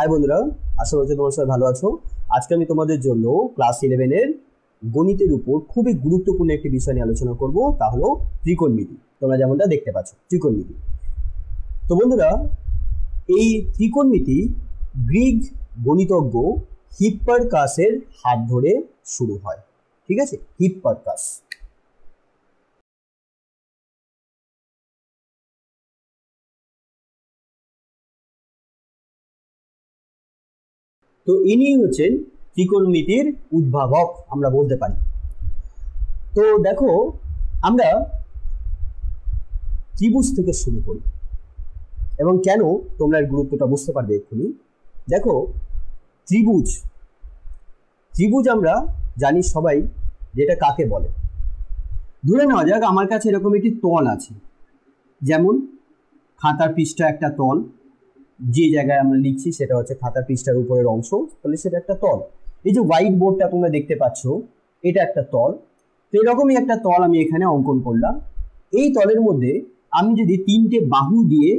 High বন্ধুরা, আশা করছি তোমরা সবাই ভালো আছো। আজকে আমি তোমাদের জন্য ক্লাস 11 এর গণিতের উপর খুবই গুরুত্বপূর্ণ একটি বিষয় নিয়ে আলোচনা করব, তা হলো ত্রিকোণমিতি। তোমরা যেমনটা দেখতে পাচ্ছ ত্রিকোণমিতি। তো বন্ধুরা, এই ত্রিকোণমিতি গ্রিক গণিতজ্ঞ হিপ্পারকাসের হাত ধরে শুরু হয়। ঠিক আছে, হিপ্পারকাস। তো ইনি হচ্ছেন ত্রিকোণমিতির উদ্ভাবক আমরা বলতে পারি। তো দেখো, আমরা ত্রিভুজ থেকে শুরু করি এবং কেন তোমরা এর গুরুত্বটা বুঝতে পারবে এক্ষুনি। দেখো, ত্রিভুজ ত্রিভুজ আমরা জানি সবাই যেটা কাকে বলে। ধরে নেওয়া যাক আমার কাছে এরকম একটি তল আছে, যেমন খাতার পৃষ্ঠা একটা তল, যে জায়গায় আমরা লিখছি সেটা হচ্ছে খাতার পৃষ্ঠার উপরের অংশ, তাহলে সেটা একটা তল। এই যে হোয়াইট বোর্ডটা তোমরা দেখতে পাচ্ছ, এটা একটা তল। তো এরকমই একটা তল আমি এখানে অঙ্কন করলাম। এই তলের মধ্যে আমি যদি তিনটে বাহু দিয়ে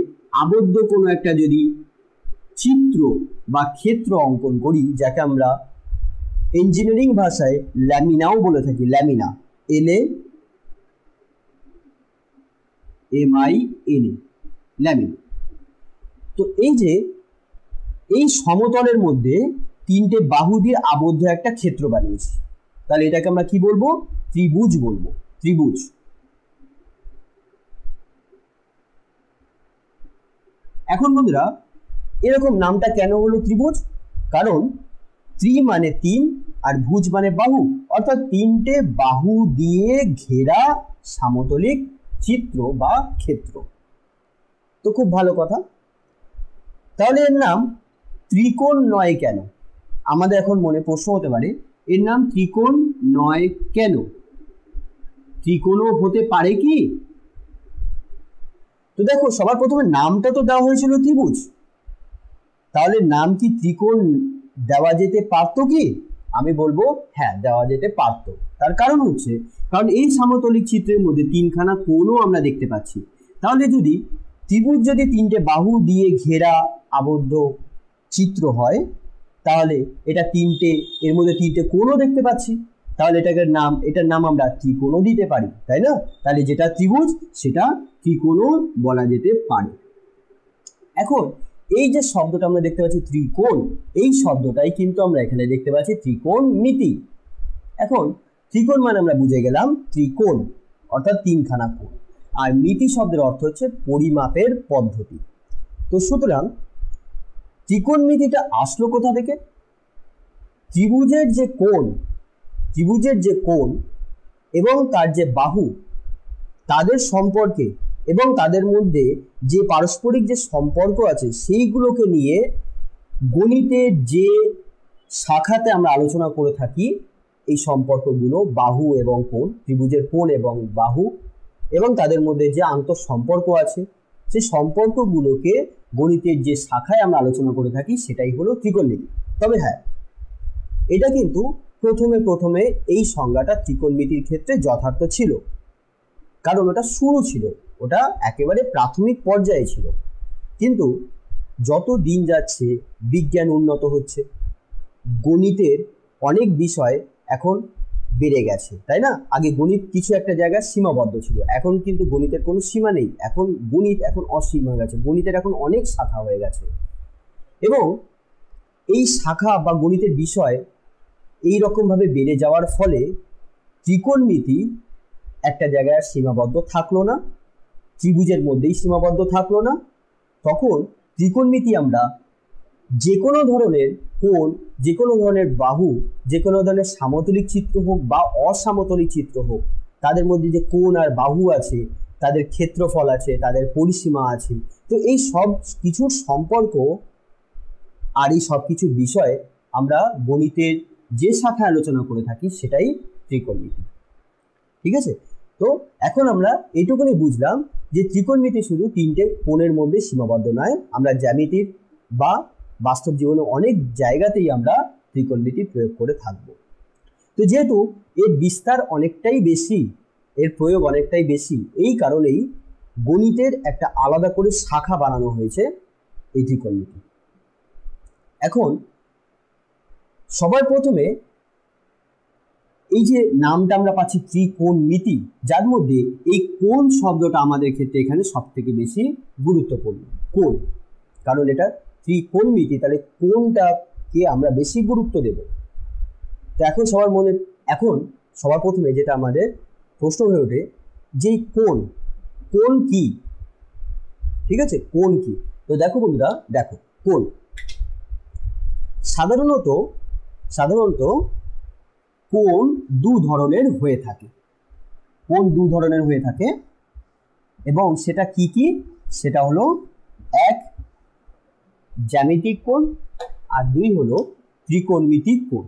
আবদ্ধ কোনো একটা যদি চিত্র বা ক্ষেত্র অঙ্কন করি, যাকে আমরা ইঞ্জিনিয়ারিং ভাষায় ল্যামিনাও বলে থাকি, ল্যামিনা, LAMINA, ল্যামিনা। তো এই যে এই সমতলের মধ্যে তিনটে বাহু দিয়ে আবদ্ধ একটা ক্ষেত্র বানিয়েছি, তাহলে এটাকে আমরা কি বলবো? ত্রিভুজ বলবো, ত্রিভুজ। এখন বন্ধুরা, এরকম নামটা কেন হলো ত্রিভুজ? কারণ ত্রি মানে তিন আর ভুজ মানে বাহু, অর্থাৎ তিনটে বাহু দিয়ে ঘেরা সমতলিক চিত্র বা ক্ষেত্র। তো খুব ভালো কথা। তাহলে এর নাম ত্রিকোণ নয় কেন? আমাদের এখন মনে প্রশ্ন হতে পারে, এর নাম ত্রিকোণ নয় কেন? ত্রিকোণও হতে পারে কি? তো দেখো, সবার প্রথমে নামটা তো দেওয়া হয়েছিল ত্রিভুজ, তাহলে নাম কি ত্রিকোণ দেওয়া যেতে পারতো কি? আমি বলবো হ্যাঁ, দেওয়া যেতে পারতো। তার কারণ হচ্ছে, কারণ এই সমতলিক চিত্রের মধ্যে তিনখানা কোণও আমরা দেখতে পাচ্ছি। তাহলে যদি ত্রিভুজ যদি তিনটে বাহু দিয়ে ঘেরা আবদ্ধ চিত্র হয়, তাহলে এটা এর মধ্যে তিনটে কোণও দেখতে পাচ্ছি, তাহলে এটার নাম আমরা ত্রিকোণও দিতে পারি, তাই না? তাহলে যেটা ত্রিভুজ সেটা ত্রিকোণও বলা যেতে পারে। এখন এই যে শব্দটা আমরা দেখতে পাচ্ছি ত্রিকোণ, এই শব্দটাই কিন্তু আমরা এখানে দেখতে পাচ্ছি ত্রিকোণমিতি। এখন ত্রিকোণ মানে আমরা বুঝে গেলাম ত্রিকোণ অর্থাৎ তিনখানা কোণ, আর মিতি শব্দের অর্থ হচ্ছে পরিমাপের পদ্ধতি। তো সুতরাং ত্রিকোণমিতিটা আসলো কোথা থেকে? ত্রিভুজের যে কোণ এবং তার যে বাহু, তাদের সম্পর্কে এবং তাদের মধ্যে যে পারস্পরিক যে সম্পর্ক আছে সেইগুলোকে নিয়ে গণিতের যে শাখাতে আমরা আলোচনা করে থাকি, এই সম্পর্কগুলো বাহু এবং কোণ, ত্রিভুজের কোণ এবং বাহু এবং তাদের মধ্যে যে আন্তঃ সম্পর্ক আছে, সেই সম্পর্কগুলোকে গণিতের যে শাখায় আমরা আলোচনা করে থাকি সেটাই হলো ত্রিকোণমিতি। তবে হ্যাঁ, এটা কিন্তু প্রথমে এই সংজ্ঞাটা ত্রিকোণমিতির ক্ষেত্রে যথার্থ ছিল, কারণ ওটা শুরু ছিল, ওটা একেবারে প্রাথমিক পর্যায়ে ছিল। কিন্তু যত দিন যাচ্ছে বিজ্ঞান উন্নত হচ্ছে, গণিতের অনেক বিষয় এখন বেড়ে গেছে, তাই না? আগে গণিত কিছু একটা জায়গায় সীমাবদ্ধ ছিল, এখন কিন্তু গণিতের কোনো সীমা নেই। এখন গণিত অসীম হয়ে গেছে, গণিতের এখন অনেক শাখা হয়ে গেছে, এবং এই শাখা বা গণিতের বিষয় এই রকমভাবে বেড়ে যাওয়ার ফলে ত্রিকোণমিতি একটা জায়গায় সীমাবদ্ধ থাকলো না, ত্রিভুজের মধ্যেই সীমাবদ্ধ থাকলো না। তখন ত্রিকোণমিতি আমরা যে কোনো ধরনের কোণ, যে কোনো ধরনের বাহু, যে কোনো ধরনের সমতলিক চিত্র হোক বা অসমতলিক চিত্র হোক, তাদের মধ্যে যে কোণ আর বাহু আছে, তাদের ক্ষেত্রফল আছে, তাদের পরিসীমা আছে, তো এই সব কিছুর সম্পর্ক আর এই সব কিছুর বিষয়ে আমরা গণিতের যে শাখায় আলোচনা করে থাকি সেটাই ত্রিকোণমিতি। ঠিক আছে? তো এখন আমরা এইটুকুনি বুঝলাম যে ত্রিকোণমিতি শুধু তিনটে কোণের মধ্যে সীমাবদ্ধ নয়, আমরা জ্যামিতির বা বাস্তব জীবনে অনেক জায়গাতেই আমরা ত্রিকোণমিতি প্রয়োগ করে থাকব। তো যেহেতু এর বিস্তার অনেকটাই বেশি, এর প্রয়োগ অনেকটাই বেশি, এই কারণেই গণিতের একটা আলাদা করে শাখা বানানো হয়েছে এই ত্রিকোণমিতি। এখন সবার প্রথমে এই যে নামটা আমরা পাচ্ছি ত্রিকোণমিতি, যার মধ্যে এই কোণ শব্দটা আমাদের ক্ষেত্রে এখানে সব থেকে বেশি গুরুত্বপূর্ণ। কোণ, কারণ এটা ত্রিকোণমিতি, তাহলে কোণটাকে আমরা বেশি গুরুত্ব দেব। তো এখন সবার প্রথমে যেটা আমাদের প্রশ্ন হয়ে ওঠে যে কোণ কি, ঠিক আছে, কোণ কি? তো দেখো বন্ধুরা, দেখো কোণ সাধারণত কোণ দু ধরনের হয়ে থাকে। কোণ দু ধরনের হয়ে থাকে এবং সেটা কি কি? সেটা হলো এক জ্যামিতিক কোণ আর দুই হলো ত্রিকোণমিতিক কোণ।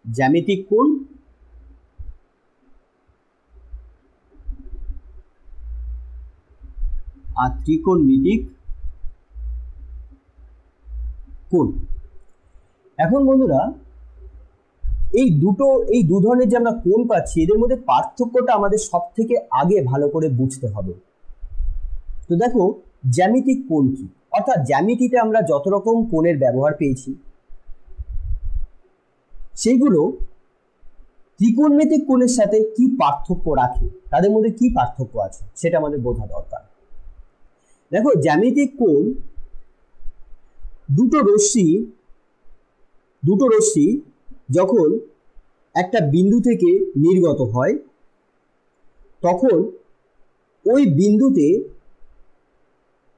জ্যামিতিক কোণ আর ত্রিকোণমিতিক কোণ। এখন বন্ধুরা এই দু ধরনের যে আমরা কোণ পাচ্ছি, এদের মধ্যে পার্থক্যটা আমাদের সব থেকে আগে ভালো করে বুঝতে হবে। তো দেখো জ্যামিতিক কোণ কি, অর্থাৎ জ্যামিতিতে আমরা যত রকম কোণের ব্যবহার পেয়েছি সেইগুলো ত্রিকোণমিতিক কোণের সাথে কি পার্থক্য রাখে, তাদের মধ্যে কি পার্থক্য আছে সেটা আমাদের বোঝা দরকার। দেখো জ্যামিতিক কোণ দুটো রশ্মি যখন একটা বিন্দু থেকে নির্গত হয় তখন ওই বিন্দুতে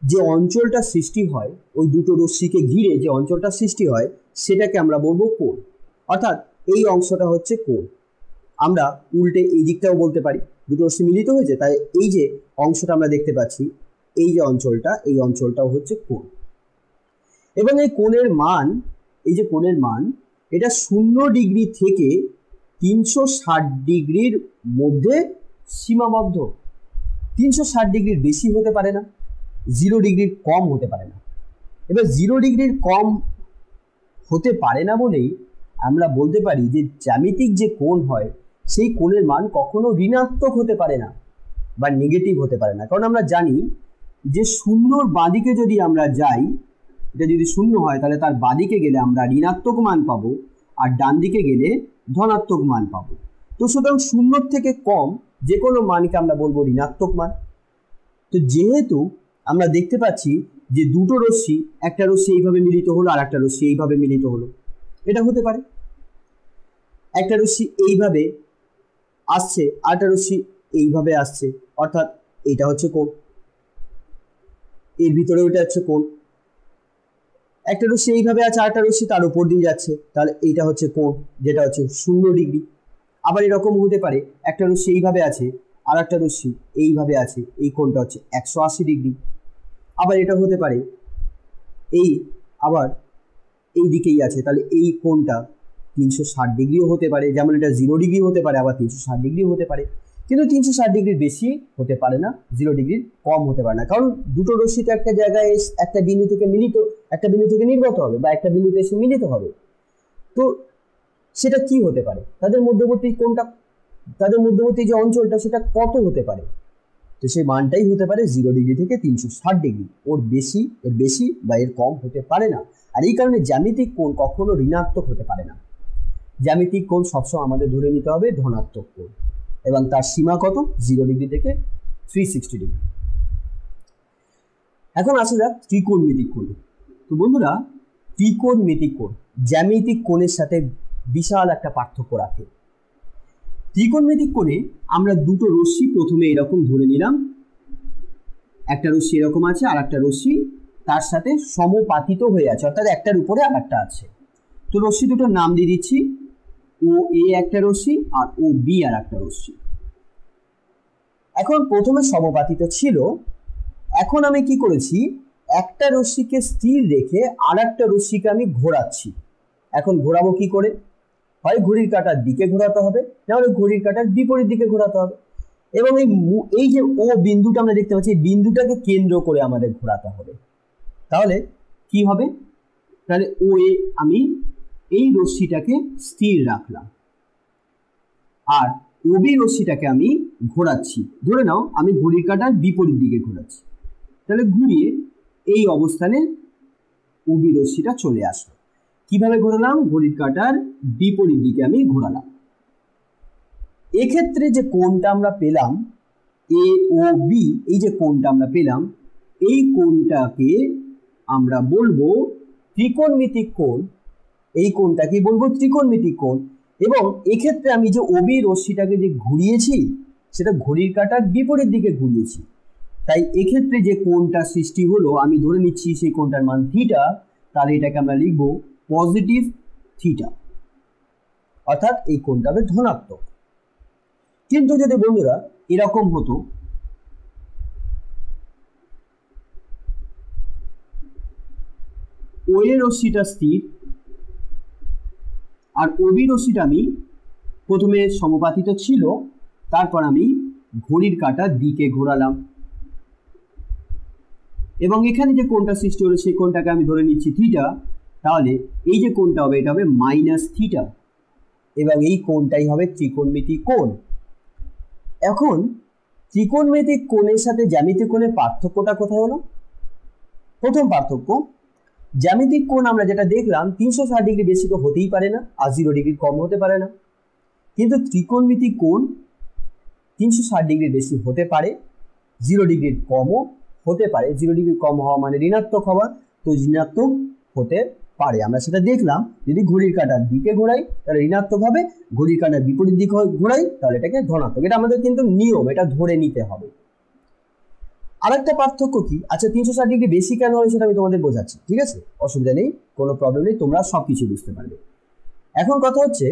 যে অঞ্চলটা সৃষ্টি হয়, ওই দুটো রশ্মিকে ঘিরে যে অঞ্চলটা সৃষ্টি হয় সেটাকে আমরা বলবো কোণ। অর্থাৎ এই অংশটা হচ্ছে কোণ। আমরা উল্টে এই দিকটাও বলতে পারি, দুটো রশ্মি মিলিত হয়েছে তাই এই যে অংশটা আমরা দেখতে পাচ্ছি, এই যে অঞ্চলটা, এই অঞ্চলটাও হচ্ছে কোণ। এবং এই কোণের মান, এই যে কোণের মান, এটা 0 ডিগ্রি থেকে 360 ডিগ্রির মধ্যে সীমাবদ্ধ। 360 ডিগ্রির বেশি হতে পারে না, 0 ডিগ্রির কম হতে পারে না। এবার 0 ডিগ্রির কম হতে পারে না বলেই আমরা বলতে পারি যে জ্যামিতিক যে কোণ হয় সেই কোণের মান কখনো ঋণাত্মক হতে পারে না বা নেগেটিভ হতে পারে না। কারণ আমরা জানি যে শূন্যর বাঁদিকে যদি আমরা যাই, এটা যদি 0 হয় তাহলে তার বাঁদিকে গেলে আমরা ঋণাত্মক মান পাবো আর ডান দিকে গেলে ধনাত্মক মান পাবো। তো সুতরাং 0 থেকে কম যে কোনো মানকে আমরা বলবো ঋণাত্মক মান। তো যেহেতু আমরা দেখতে পাচ্ছি যে দুটো রশ্মি, একটা রশ্মি এইভাবে মিলিত হলো আর একটা রশ্মি এইভাবে মিলিত হলো, এটা হতে পারে। একটা রশ্মি এইভাবে আসছে আর একটা রশ্মি এইভাবে আসছে, অর্থাৎ এইটা হচ্ছে কোণ, এর ভিতরে ওইটা হচ্ছে কোণ। একটা রশ্মি এইভাবে আছে আর একটা রশ্মি তার উপর দিয়ে যাচ্ছে, তাহলে এইটা হচ্ছে কোণ, যেটা হচ্ছে 0 ডিগ্রি। আবার এরকম হতে পারে একটা রশ্মি এইভাবে আছে আর একটা রশ্মি এইভাবে আছে, এই কোণটা হচ্ছে 180 ডিগ্রি। আবার এটা হতে পারে আবার এই দিকেই আছে, তাহলে এই কোণটা 360 ডিগ্রিও হতে পারে। যেমন এটা 0 ডিগ্রি হতে পারে, আবার 360 ডিগ্রিও হতে পারে। কিন্তু 360 ডিগ্রির বেশি হতে পারে না, 0 ডিগ্রির কম হতে পারে না। কারণ দুটো রশ্মি তো একটা জায়গায় একটা বিন্দু থেকে নির্গত হবে বা একটা বিন্দুতে এসে মিলিত হবে। তো সেটা কি হতে পারে, তাদের মধ্যবর্তী যে অঞ্চলটা সেটা কত হতে পারে? তো সেই মানটাই হতে পারে 0 ডিগ্রি থেকে 360 ডিগ্রি, এর বেশি বা এর কম হতে পারে না। আর এই কারণে জ্যামিতিক কোণ কখনো ঋণাত্মক হতে পারে না। জ্যামিতিক কোণ সবসময় আমাদের ধরে নিতে হবে ধনাত্মক কোণ, এবং তার সীমা কত? 0 ডিগ্রি থেকে 360 ডিগ্রি। এখন আসা যাক ত্রিকোণমিতিক কোণে। তো বন্ধুরা, ত্রিকোণমিতিক কোণ জ্যামিতিক কোণের সাথে বিশাল একটা পার্থক্য রাখে। ত্রিকোণমিতিক কোণে আমরা দুটো রশ্মি প্রথমে এরকম ধরে নিলাম, একটা রশ্মি এরকম আছে আর একটা রশ্মি তার সাথে সমপাতিত হয়ে আছে, অর্থাৎ একটার উপরে আর একটা আছে। তো রশ্মি দুটোর নাম দিয়ে দিচ্ছি, ও এ একটা রশ্মি আর ও বি আর একটা রশ্মি। এখন প্রথমে সমপাতিত ছিল, এখন আমি কি করেছি, একটা রশ্মিকে স্থির রেখে আর একটা রশ্মিকে আমি ঘোরাচ্ছি। এখন ঘোরাবো কি করে? হয় ঘড়ির কাঁটার দিকে ঘোরাতে হবে, না হলে ঘড়ির কাঁটার বিপরীত দিকে ঘোরাতে হবে। এবং এই যে ও বিন্দুটা আমরা দেখতে পাচ্ছি, এই বিন্দুটাকে কেন্দ্র করে আমাদের ঘোরাতে হবে। তাহলে কি হবে? তাহলে ও এ আমি এই রশ্মিটাকে স্থির রাখলাম আর ও ওবি রশ্মিটাকে আমি ঘোরাচ্ছি, ধরে নাও আমি ঘড়ির কাঁটার বিপরীত দিকে ঘোরাচ্ছি, তাহলে ঘুরিয়ে এই অবস্থানে ওবি রশ্মিটা চলে আসলো। কিভাবে ঘোরালাম? ঘড়ির কাঁটার বিপরীত দিকে আমি ঘোরালাম। এক্ষেত্রে যে কোণটা আমরা পেলাম এ ও বি, এই যে কোণটা আমরা পেলাম, এই কোণটাকে আমরা বলবো ত্রিকোণমিতিক কোণ। এই কোণটাকে বলবো ত্রিকোণমিতিক কোণ। এবং এক্ষেত্রে আমি যে ওবি রশ্মিটাকে যে ঘুরিয়েছি সেটা ঘড়ির কাঁটার বিপরীত দিকে ঘুরিয়েছি, তাই এক্ষেত্রে যে কোণটা সৃষ্টি হলো আমি ধরে নিচ্ছি সেই কোণটার মান থিটা, তাহলে এটাকে আমরা লিখব পজিটিভ থিটা, অর্থাৎ এই কোণটা হবে ধনাত্মক। কিন্তু যদি বন্ধুরা এরকম হতো, ওএ রশ্মিটা স্থির আর ওবি রশ্মিটা আমি প্রথমে সমাপতিত ছিল, তারপর আমি ঘড়ির কাঁটার দিকে ঘোরালাম এবং এখানে যে কোণটা সৃষ্টি হলো সেই কোণটাকে আমি ধরে নিচ্ছি থিটা, তাহলে এই যে কোণটা হবে এটা হবে মাইনাস থিটা এবং এই কোণটাই হবে ত্রিকোণমিতিক কোণ। এখন ত্রিকোণমিতিক কোণের সাথে জ্যামিতিক কোণের পার্থক্যটা কোথায় হলো? প্রথম পার্থক্য, জ্যামিতিক কোণ আমরা যেটা দেখলাম 360 ডিগ্রি বেশি তো হতেই পারে না আর 0 ডিগ্রি কম হতে পারে না, কিন্তু ত্রিকোণমিতিক কোণ 360 ডিগ্রি বেশি হতে পারে, 0 ডিগ্রির কমও হতে পারে। 0 ডিগ্রি কম হওয়া মানে ঋণাত্মক হওয়া, তো ঋণাত্মক হতে পারে, আমরা সেটা দেখলাম। যদি ঘড়ির কাঁটার দিকে ঘোরাই তাহলে ঋণাত্মক হবে, ঘড়ির কাঁটার বিপরীত দিকে ঘোরাই তাহলে এটাকে ধনাত্মক। এটা আমাদের কিন্তু নিয়ম, এটা ধরে নিতে হবে। আরেকটা পার্থক্য কি, আচ্ছা 360 ডিগ্রি বেশি কেন হয় সেটা আমি তোমাদের বোঝাচ্ছি, ঠিক আছে? অসুবিধা নেই, কোনো প্রবলেম নেই, তোমরা সবকিছু বুঝতে পারবে। এখন কথা হচ্ছে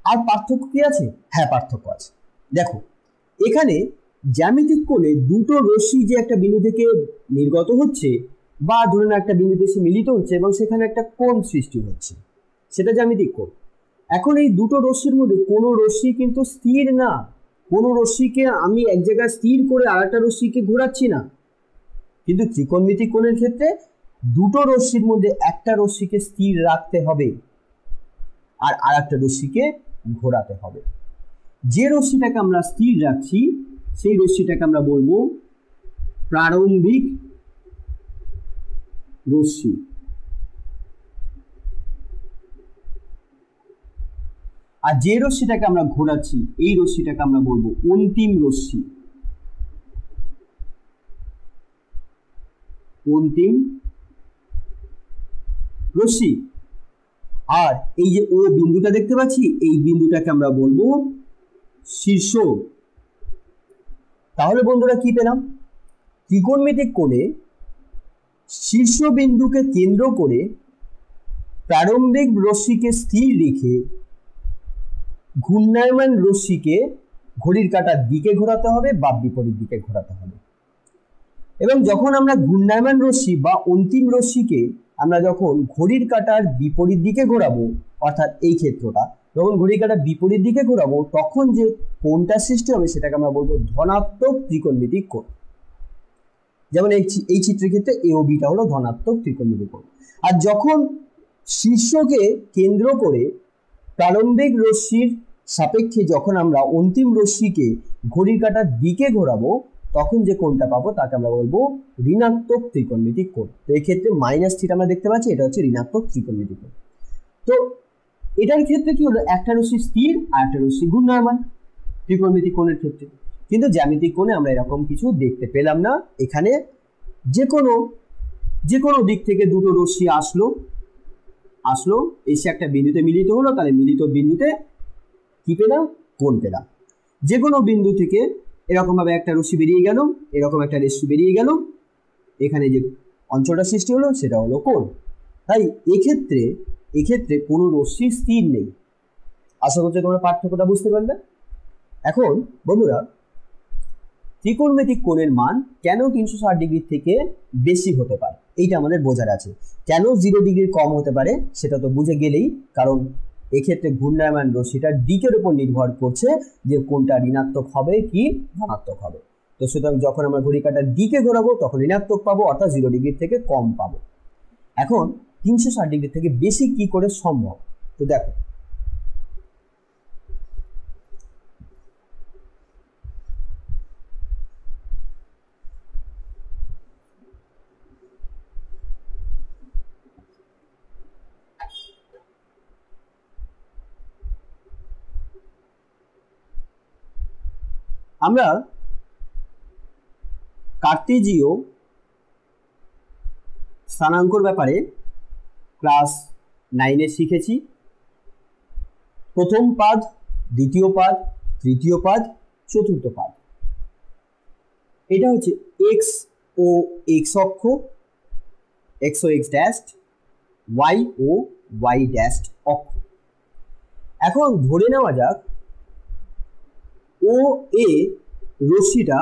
আর পার্থক্য কি আছে? হ্যাঁ, পার্থক্য আছে। দেখো এখানে জ্যামিতিক কোণে দুটো রশ্মি যে একটা বিন্দু থেকে নির্গত হচ্ছে বা ধরে না একটা বিন্দুতে এসে মিলিত হচ্ছে এবং সেখানে একটা কোণ সৃষ্টি হচ্ছে, সেটা জ্যামিতিক কোণ। এখন এই দুটো রশ্মির মধ্যে কোনো রশ্মি কিন্তু স্থির না, কোনো রশ্মিকে আমি এক জায়গায় স্থির করে আরেকটা রশ্মিকে ঘোরাচ্ছি না। কিন্তু ত্রিকোণমিতিক কোণের ক্ষেত্রে দুটো রশ্মির মধ্যে একটা রশ্মিকে স্থির রাখতে হবে আর আরেকটা রশ্মিকে ঘোরাতে হবে। যে রশ্মিটাকে আমরা স্থির রাখছি সেই রশ্মিটাকে আমরা বলবো প্রারম্ভিক রশ্মি, আর যে রশ্মিটাকে আমরা ঘোরাচ্ছি এই রশ্মিটাকে আমরা বলবো অন্তিম রশ্মি। অন্তিম রশ্মি। আর এই যে ও বিন্দুটা দেখতে পাচ্ছি এই বিন্দুটাকে আমরা বলবো শীর্ষ। তাহলে বন্ধুরা কি পেলাম? ত্রিকোণমিতিক কোণে শীর্ষ বিন্দুকে কেন্দ্র করে প্রারম্ভিক রশ্মিকে স্থির রেখে ঘূর্ণায়মান রশ্মিকে ঘড়ির কাঁটার দিকে ঘোরাতে হবে বা বিপরীত দিকে ঘোরাতে হবে। এবং যখন আমরা ঘূর্ণায়মান রশ্মি বা অন্তিম রশ্মিকে আমরা যখন ঘড়ির কাঁটার বিপরীত দিকে ঘোরাবো, অর্থাৎ এই ক্ষেত্রটা যখন ঘড়ির কাঁটার বিপরীত দিকে ঘোরাবো, তখন যে কোণটা সৃষ্টি হবে সেটাকে আমরা বলবো ধনাত্মক ত্রিকোণমিতিক কোণ। যেমন এই চিত্রের ক্ষেত্রে এ ও বিটা হলো ধনাত্মক ত্রিকোণমিতিক কোণ। আর যখন শীর্ষকে কেন্দ্র করে প্রারম্ভিক রশ্মির সাপেক্ষে যখন আমরা অন্তিম রশ্মিকে ঘড়ির কাঁটার দিকে ঘোরাবো, তখন যে কোণটা পাবো তাকে আমরা বলবো ঋণাত্মক ত্রিকোণমিতিক কোণ। তো এই ক্ষেত্রে মাইনাস থিটা আমরা দেখতে পাচ্ছি, এটা হচ্ছে ঋণাত্মক ত্রিকোণমিতিক কোণ। তো এটার ক্ষেত্রে কি হলো, একটা রশ্মি স্থির আর একটা রশ্মি ঘূর্ণায়মান ত্রিকোণমিতিক কোণের ক্ষেত্রে। কিন্তু জ্যামিতিক কোণে আমরা এরকম কিছু দেখতে পেলাম না। এখানে যে কোনো দিক থেকে দুটো রশ্মি আসলো এসে একটা বিন্দুতে মিলিত হলো, তাহলে মিলিত বিন্দুতে কি পেলাম? কোণ পেলাম। যে কোনো বিন্দু থেকে এরকম ভাবে একটা রশ্মি বেরিয়ে গেল, এরকম একটা রশ্মি বেরিয়ে গেল, এখানে যে অঞ্চলটা সৃষ্টি হলো সেটা হলো কোণ। তাই এক্ষেত্রে কোনো রশ্মি স্থির নেই। আশা করছি তোমরা পার্থক্যটা বুঝতে পারলে। এখন বন্ধুরা ত্রিকোণমিতিক কোণের মান কেন 360 ডিগ্রি থেকে বেশি হতে পারে এইটা আমাদের বোঝার আছে। কেন 0 ডিগ্রির কম হতে পারে সেটা তো বুঝে গেলেই, কারণ এক্ষেত্রে ঘূর্ণায়মান রশ্মিটার দিকের উপর নির্ভর করছে যে কোনটা ঋণাত্মক হবে কি ধনাত্মক হবে। তো সুতরাং যখন আমরা ঘড়ির কাঁটার দিকে ঘোরাবো তখন ঋণাত্মক পাবো, অর্থাৎ 0 ডিগ্রি থেকে কম পাবো। এখন 360 ডিগ্রি থেকে বেশি কি করে সম্ভব? তো দেখো আমরা কার্তেজীয় স্থানাঙ্কর ব্যাপারে ক্লাস 9-এ শিখেছি। প্রথম পাদ, দ্বিতীয় পাদ, তৃতীয় পাদ, চতুর্থ পাদ। এটা হচ্ছে এক্স ও এক্স অক্ষ, এক্স ও এক্স ড্যাশড, ওয়াই ও ওয়াই ড্যাশড অক্ষ। এখন ধরে নেওয়া যাক ও এ রশ্মিটা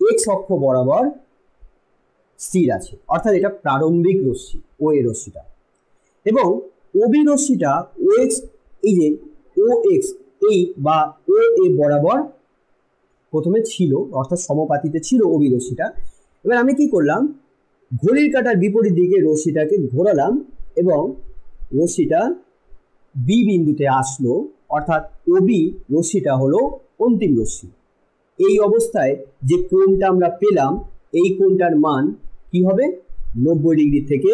এক্স অক্ষ বরাবর স্থির আছে, অর্থাৎ এটা প্রারম্ভিক রশ্মি ও এ রশ্মিটা, এবং ওবি রশ্মিটা ও এক্স, এই যে ও এক্স এই বা ও এ বরাবর প্রথমে ছিল, অর্থাৎ সমাপাতিতে ছিল ওবি রশ্মিটা। এবার আমি কি করলাম, ঘড়ির কাঁটার বিপরীত দিকে রশ্মিটাকে ঘোরালাম এবং রশ্মিটা বি বিন্দুতে আসলো, অর্থাৎ ওবি রশ্মিটা হলো অন্তিম রশ্মি। এই অবস্থায় যে কোণটা আমরা পেলাম, এই কোণটার মান কি হবে, 90 ডিগ্রি থেকে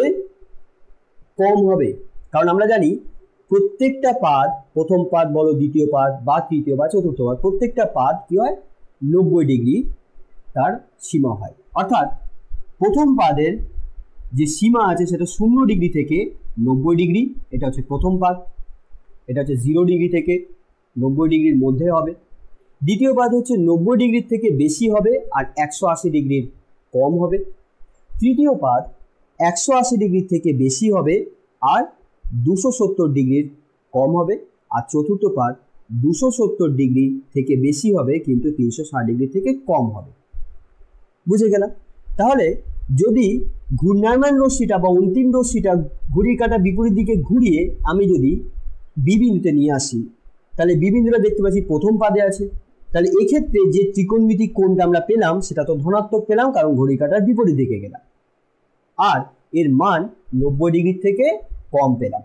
কম হবে। কারণ আমরা জানি প্রত্যেকটা পাদ, প্রথম পাদ বলো, দ্বিতীয় পাদ বা তৃতীয় বা চতুর্থ পাদ, প্রত্যেকটা পাদ কি হয়, 90 ডিগ্রি তার সীমা হয়। অর্থাৎ প্রথম পাদের যে সীমা আছে সেটা 0 ডিগ্রি থেকে 90 ডিগ্রি, এটা হচ্ছে প্রথম পাদ। এটা হচ্ছে 0 ডিগ্রি থেকে 90 ডিগ্রির মধ্যে হবে। দ্বিতীয় পাদ হচ্ছে 90 ডিগ্রির থেকে বেশি হবে আর 180 ডিগ্রির কম হবে। তৃতীয় পাদ 180 ডিগ্রির থেকে বেশি হবে আর 270 ডিগ্রির কম হবে। আর চতুর্থ পাদ 270 ডিগ্রি থেকে বেশি হবে কিন্তু 360 ডিগ্রি থেকে কম হবে। বুঝে গেলাম? তাহলে যদি ঘূর্ণায়মান রশ্মিটা বা অন্তিম রশ্মিটা ঘড়ির কাঁটার বিপরীত দিকে ঘুরিয়ে আমি যদি বি বিন্দুতে নিয়ে আসি, তাহলে বি বিন্দুটা দেখতে পাচ্ছি প্রথম পাদে আছে। তাহলে এক্ষেত্রে যে ত্রিকোণমিতিক কোণটা আমরা পেলাম সেটা তো ধনাত্মক পেলাম, কারণ ঘড়ির কাঁটার বিপরীত দিকে গেলাম, আর এর মান 90 ডিগ্রি থেকে কম পেলাম।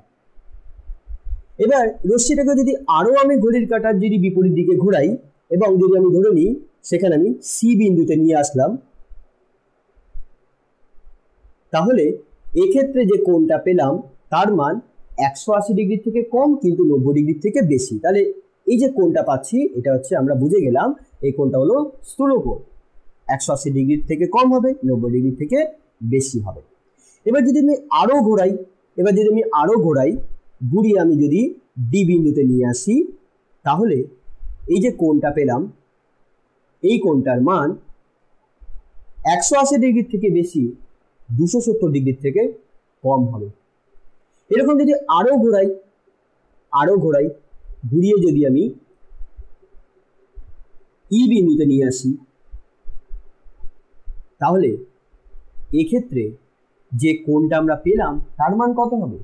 এবার রশ্মিটাকে যদি আরো আমি ঘড়ির কাঁটার যদি বিপরীত দিকে ঘোরাই এবং যদি আমি ধরে নিই সেখানে আমি সি বিন্দুতে নিয়ে আসলাম, তাহলে এক্ষেত্রে যে কোণটা পেলাম তার মান 180 ডিগ্রি থেকে কম কিন্তু 90 ডিগ্রি থেকে বেশি। তাহলে এই যে কোণটা পাচ্ছি এটা হচ্ছে, আমরা বুঝে গেলাম এই কোণটা হলো স্থূলকোণ, 180 ডিগ্রি থেকে কম হবে, 90 ডিগ্রি থেকে বেশি হবে। এবার যদি আমি আরো ঘোরাই, ঘুরিয়ে আমি যদি ডি বিন্দুতে নিয়ে আসি, তাহলে এই যে কোণটা পেলাম এই কোণটার মান 180 ডিগ্রি থেকে বেশি, 270 ডিগ্রি থেকে কম হবে। এরকম যদি আরো ঘোরাই, ঘুরিয়ে যদি আমি ই বিন্দুতে নিয়ে আসি, তাহলে এক্ষেত্রে যে কোণটা আমরা পেলাম তার মান কত হবে,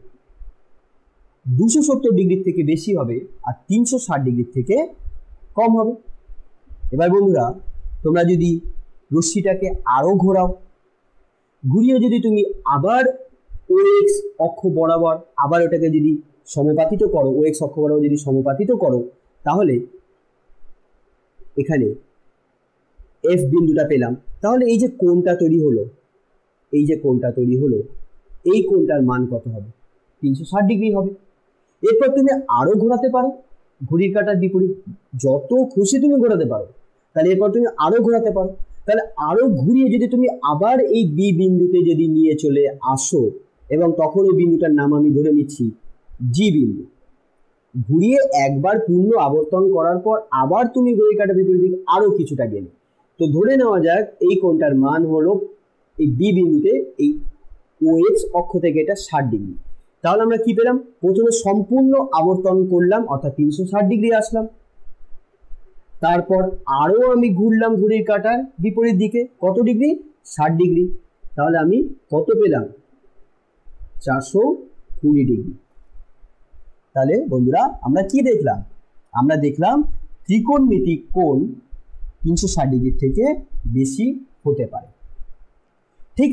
270 ডিগ্রি থেকে বেশি হবে আর 360 ডিগ্রি থেকে কম হবে। এবার বন্ধুরা, তোমরা যদি রশ্মিটাকে আরো ঘোরাও, ঘুরিয়ে যদি তুমি আবার ও এক্স অক্ষ বরাবর আবার ওটাকে যদি সমপাতিত করো, ও এক্স অক্ষ বরাবর যদি সমপাতিত করো, তাহলে এখানে এফ বিন্দুটা পেলাম। তাহলে এই যে কোণটা তৈরি হলো, এই কোণটার মান কত হবে, 360 ডিগ্রি হবে। এরপর তুমি আরো ঘোরাতে পারো, ঘড়ির কাঁটার বিপরীত যত খুশি তুমি ঘোরাতে পারো। তাহলে এরপর তুমি আরো ঘোরাতে পারো, তাহলে আরো ঘুরিয়ে যদি তুমি আবার এই বি বিন্দুতে যদি নিয়ে চলে আসো, এবং তখন ওই বিন্দুটার নাম আমি ধরে নিচ্ছি জি বিন্দু, ঘুরিয়ে একবার পূর্ণ আবর্তন করার পর আবার তুমি ঘড়ির কাঁটার বিপরীত দিকে আরো কিছুটা গেলে, তো ধরে নেওয়া যাক এই কোণটার মান হলো এই বি বিন্দুতে এই ও এক্স অক্ষ থেকে এটা 60 ডিগ্রি। তাহলে আমরা কি পেলাম, প্রথমে সম্পূর্ণ আবর্তন করলাম অর্থাৎ 360 ডিগ্রি আসলাম, তারপর আরো আমি ঘুরলাম ঘড়ির কাঁটার বিপরীত দিকে, কত ডিগ্রি, 60 ডিগ্রি। তাহলে আমি কত পেলাম, 420 ডিগ্রি। তাহলে বন্ধুরা আমরা কি দেখলাম, আমরা দেখলাম ত্রিকোণমিতিক কোণ 360 ডিগ্রি থেকে বেশি হতে পারে। ঠিক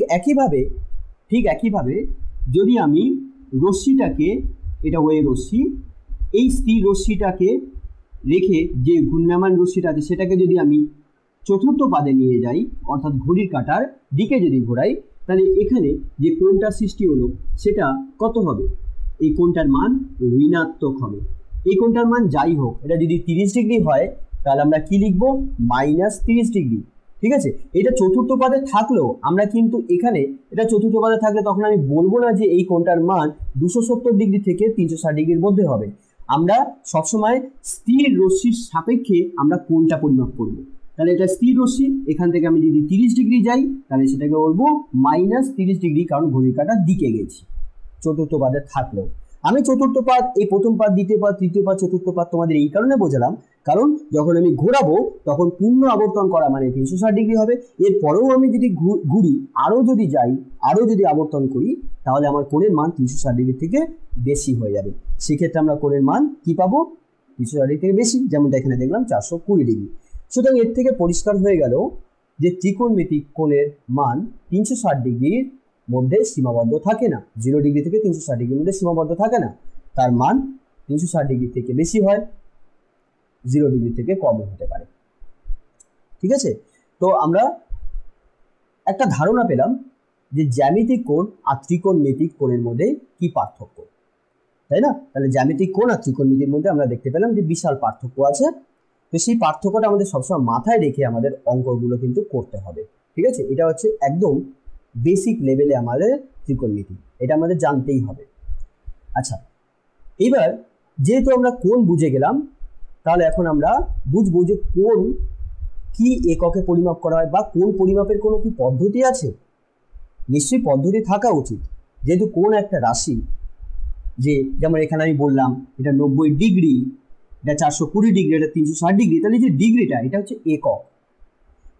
একইভাবে যদি আমি রশ্মিটাকে, এটা ওয়ে রশ্মি, এই স্থির রশ্মিটাকে রেখে যে ঘূর্ণায়মান রশ্মিটা আছে সেটাকে যদি আমি চতুর্থ পাদে নিয়ে যাই, অর্থাৎ ঘড়ির কাঁটার দিকে যদি ঘোরাই, তাহলে এখানে যে কোণটা সৃষ্টি হলো সেটা কত হবে, এই কোণটার মান ঋণাত্মক হবে। এই কোণটার মান যাই হোক, এটা যদি 30 ডিগ্রি হয় তাহলে আমরা কি লিখবো, -30 ডিগ্রি। ঠিক আছে, এটা চতুর্থ পদে থাকলেও আমরা কিন্তু এখানে এটা চতুর্থ পদে থাকলে তখন আমি বলবো না যে এই কোণটার মান 270 ডিগ্রি থেকে 360 ডিগ্রির মধ্যে হবে। আমরা সবসময় স্থির রশ্মির সাপেক্ষে আমরা কোণটা পরিমাপ করব। তাহলে এটা স্থির রশ্মি, এখান থেকে আমি যদি 30 ডিগ্রি যাই তাহলে সেটাকে বলবো -30 ডিগ্রি, কারণ ঘড়ির কাঁটার দিকে গেছি চতুর্থ পদে থাকলেও। আমি চতুর্থ পাদ, এই প্রথম পাদ, দ্বিতীয় পাদ, তৃতীয় পাদ, চতুর্থ পাদ তোমাদের এই কারণে বোঝালাম, কারণ যখন আমি ঘোরাবো তখন পূর্ণ আবর্তন করা মানে 360 ডিগ্রি হবে। এরপরেও আমি যদি ঘুরি, আরও যদি যাই, আরও যদি আবর্তন করি, তাহলে আমার কোণের মান 360 ডিগ্রি থেকে বেশি হয়ে যাবে। সেক্ষেত্রে আমরা কোণের মান কি পাবো, 360 ডিগ্রি থেকে বেশি, যেমনটা এখানে দেখলাম 420 ডিগ্রি। সুতরাং এর থেকে পরিষ্কার হয়ে গেল যে ত্রিকোণমিতিক কোণের মান 360 ডিগ্রির মধ্যে সীমাবদ্ধ থাকে না, 0 ডিগ্রি থেকে 360 ডিগ্রির মধ্যে সীমাবদ্ধ থাকে না, তার মান 360 ডিগ্রি থেকে বেশি হয়, 0 ডিগ্রি থেকে কম হতে পারে। ঠিক আছে, তো আমরা একটা ধারণা পেলাম যে জ্যামিতিক কোণ আর ত্রিকোণমিতিক কোণের মধ্যে কি পার্থক্য, তাই না? তাহলে জ্যামিতিক কোণ আর ত্রিকোণমিতির মধ্যে আমরা দেখতে পেলাম যে বিশাল পার্থক্য আছে। তো সেই পার্থক্যটা আমাদের সবসময় মাথায় রেখে আমাদের অঙ্কগুলো কিন্তু করতে হবে। ঠিক আছে, এটা হচ্ছে একদম বেসিক লেভেলে আমাদের ত্রিকোণমিতি, এটা আমাদের জানতেই হবে। আচ্ছা, এবার যেহেতু আমরা কোণ বুঝে গেলাম, তাহলে এখন আমরা বুঝবো যে কোণ কি এককে পরিমাপ করা হয়, বা কোণ পরিমাপের কোনো কি পদ্ধতি আছে। নিশ্চয়ই পদ্ধতি থাকা উচিত, যেহেতু কোণ একটা রাশি। যে যেমন এখানে আমি বললাম এটা 90 ডিগ্রি, এটা 420 ডিগ্রি, এটা 360 ডিগ্রি, তাহলে যে ডিগ্রিটা এটা হচ্ছে একক।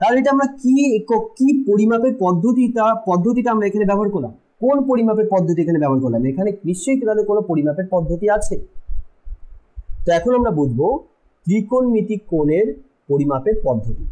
তাহলে এটা আমরা কি একক, কি পরিমাপের পদ্ধতিটা আমরা এখানে ব্যবহার করলাম, কোন পরিমাপের পদ্ধতি এখানে ব্যবহার করলাম, এখানে নিশ্চয়ই তাহলে কোনো পরিমাপের পদ্ধতি আছে। তো এখন আমরা বুঝবো ত্রিকোণমিতিক কোণের পরিমাপের পদ্ধতি।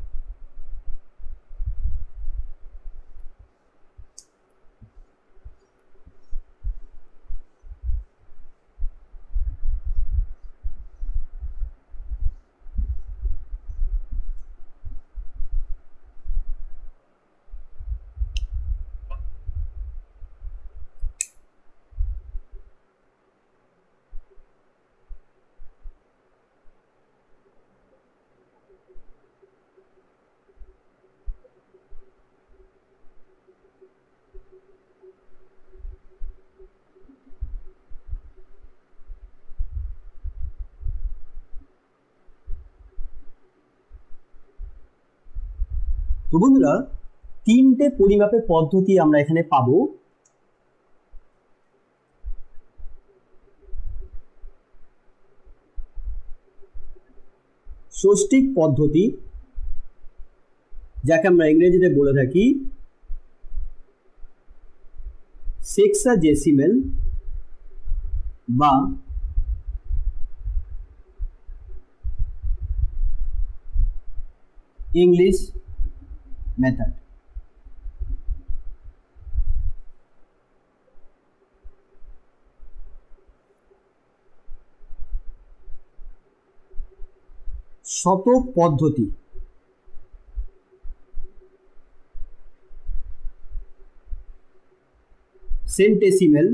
তো বন্ধুরা, তিনটে পরিমাপের পদ্ধতি আমরা এখানে পাবো। ষষ্ঠিক পদ্ধতি, যাকে আমরা ইংরেজিতে বলে থাকি সেক্সাডেসিমাল বা ইংলিশ মেথড। শতক পদ্ধতি, সেন্টেসিমাল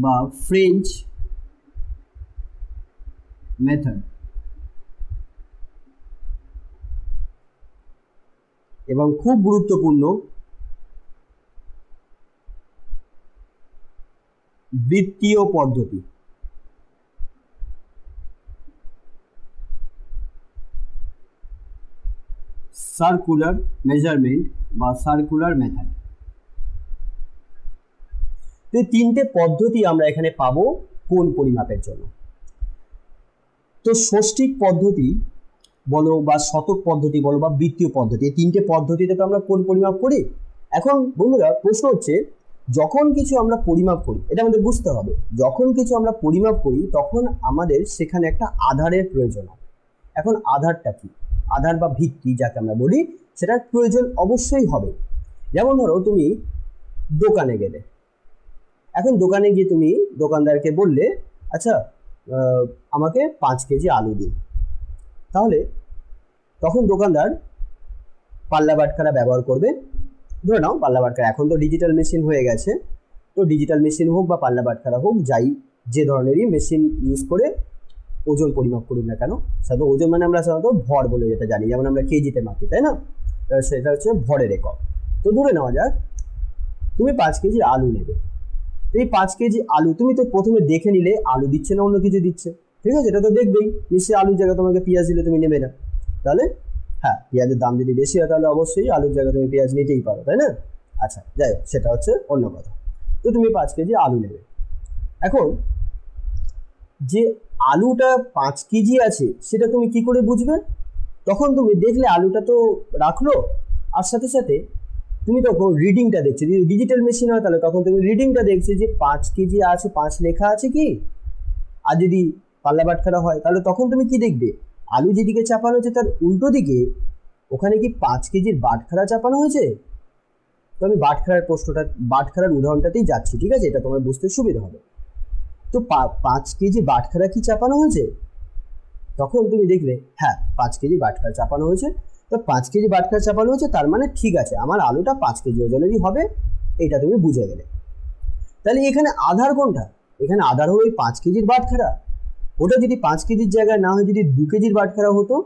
বা ফ্রেঞ্চ মেথড, এবং খুব গুরুত্বপূর্ণ বৃত্তীয় পদ্ধতি। সার্কুলার মেজারমেন্ট বা সার্কুলার মেথড। তো তিনটে পদ্ধতি আমরা এখানে পাবো কোণ পরিমাপের জন্য। তো ষষ্ঠিক পদ্ধতি বলো বা শতক পদ্ধতি বলো বা বৃত্তীয় পদ্ধতি, এই তিনটে পদ্ধতিতে তো আমরা কোণ পরিমাপ করি। এখন বন্ধুরা প্রশ্ন হচ্ছে, যখন কিছু আমরা পরিমাপ করি, এটা আমাদের বুঝতে হবে, যখন কিছু আমরা পরিমাপ করি তখন আমাদের সেখানে একটা আধারের প্রয়োজন হয়। এখন আধারটা কি, আধার বা ভিত্তি যাকে আমরা বলি, সেটার প্রয়োজন অবশ্যই হবে। যেমন ধরো তুমি দোকানে গেলে, এখন দোকানে গিয়ে তুমি দোকানদারকে বললে আচ্ছা আমাকে 5 কেজি আলু দিন, তাহলে তখন দোকানদার পাল্লা বাটখারা ব্যবহার করবে। ধরে নাও পাল্লা বাটখারা, এখন তো ডিজিটাল মেশিন হয়ে গেছে, তো ডিজিটাল মেশিন হোক বা পাল্লা বাটখারা হোক, যে ধরনেরই মেশিন ইউজ করে ওজন পরিমাপ করুন না কেন, সাধারণত ওজন মানে আমরা সাধারণত ভর বলে যেটা জানি, যেমন আমরা কেজিতে মাপি, তাই না? সেটা হচ্ছে ভরের একক। তো ধরে নেওয়া যাক তুমি 5 কেজি আলু নেবে। এই 5 কেজি আলু তুমি তো প্রথমে দেখে নিলে আলু দিচ্ছে না অন্য কিছু দিচ্ছে, ঠিক আছে? এটা তো দেখবেই, নিশ্চয়ই আলুর জায়গায় তোমাকে পেঁয়াজ দিলে তুমি নেবে না, তাহলে হ্যাঁ পেঁয়াজের দাম যদি বেশি হয় তাহলে অবশ্যই আলুর জায়গায় তুমি পেঁয়াজ নিতেই পারো, তাই না? আচ্ছা যাই হোক, সেটা হচ্ছে অন্য কথা। তো তুমি 5 কেজি আলু নেবে। এখন যে আলুটা 5 কেজি আছে সেটা তুমি কি করে বুঝবে? তখন তুমি দেখলে আলুটা তো রাখলো, আর সাথে সাথে তুমি তখন রিডিংটা দেখছো। যদি ডিজিটাল মেশিন হয় তাহলে তখন তুমি রিডিংটা দেখছো যে 5 কেজি আছে, 5 লেখা আছে কি। আর যদি পাল্লা বাটখারা হয় তাহলে তখন তুমি কি দেখবে? আলু যেদিকে চাপানো হয়েছে তার উল্টো দিকে ওখানে কি 5 কেজির বাটখারা চাপানো হয়েছে। তো আমি বাটখারার উদাহরণটাতেই যাচ্ছি, ঠিক আছে? এটা তোমার বুঝতে সুবিধা হবে। তো 5 কেজি বাটখারা কি চাপানো হয়েছে? তখন তুমি দেখলে হ্যাঁ 5 কেজি বাটখারা চাপানো হয়েছে। তো 5 কেজি বাটখারা চাপানো হয়েছে, তার মানে ঠিক আছে আমার আলুটা 5 কেজি ওজনেরই হবে, এটা তুমি বুঝে গেলে। তাহলে এখানে আধার কোনটা? এখানে আধার হলো এই 5 কেজির বাটখারা। ওটা যদি 5 কেজির জায়গায় না হয় যদি 2 কেজির বাটখারা হতো,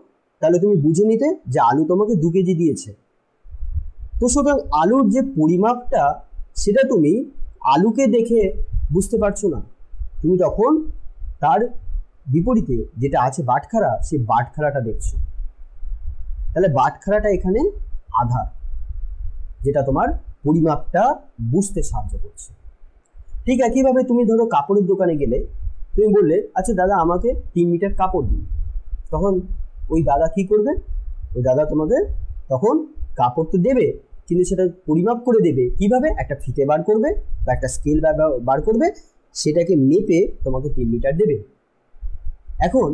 তাহলে তুমি বুঝে নিতে যে আলু তোমাকে 2 কেজি দিয়েছে। তো সুতরাং আলুর যে পরিমাপটা সেটা তুমি আলুকে দেখে বুঝতে পারছো না, তুমি তখন তার বিপরীতে যেটা আছে বাটখারা, সেই বাটখারাটা দেখছো। তাহলে বাটখারাটা এখানে আধার, যেটা তোমার পরিমাপটা বুঝতে সাহায্য করছে। ঠিক একইভাবে তুমি ধরো কাপড়ের দোকানে গেলে, তুমি বললে আচ্ছা দাদা আমাকে 3 মিটার কাপড় দিন। তখন ওই দাদা কি করবে? ওই দাদা তোমাকে তখন কাপড় তো দেবে, কিন্তু সেটা পরিমাপ করে দেবে কিভাবে? একটা ফিতে বার করবে বা একটা স্কেল বার করবে, সেটাকে মেপে তোমাকে 3 মিটার দেবে। এখন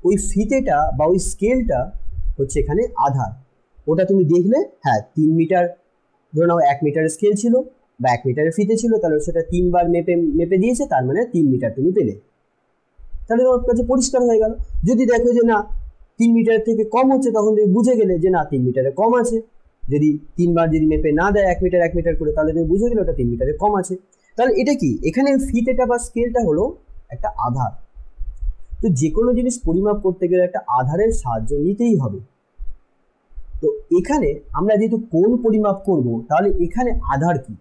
ওই ফিতেটা বা ওই স্কেলটা হচ্ছে এখানে আধার। ওটা তুমি দেখলে হ্যাঁ 3 মিটার, ধরে নাও 1 মিটারের স্কেল ছিল বা 1 মিটারের ফিতে ছিল, তাহলে সেটা 3 বার মেপে দিয়েছে, তার মানে 3 মিটার তুমি পেলে। তাহলে তোমার কাছে পরিষ্কার হয়ে গেল। যদি দেখো যে না 3 মিটার থেকে কম হচ্ছে, তখন তুমি বুঝে গেলে যে না 3 মিটারে কম আছে। যদি 3 বার যদি মেপে না দেয় 1 মিটার করে, তাহলে তুমি বুঝে গেলে ওটা 3 মিটারে কম আছে। তাহলে এটা কি? এখানে ফিতেটা বা স্কেলটা হলো একটা আধার। তো যে কোনো জিনিস পরিমাপ করতে গেলে একটা আধারের সাহায্য নিতেই হবে। তো এখানে আমরা যেহেতু কোণ পরিমাপ করব, তাহলে এখানে আধার কি?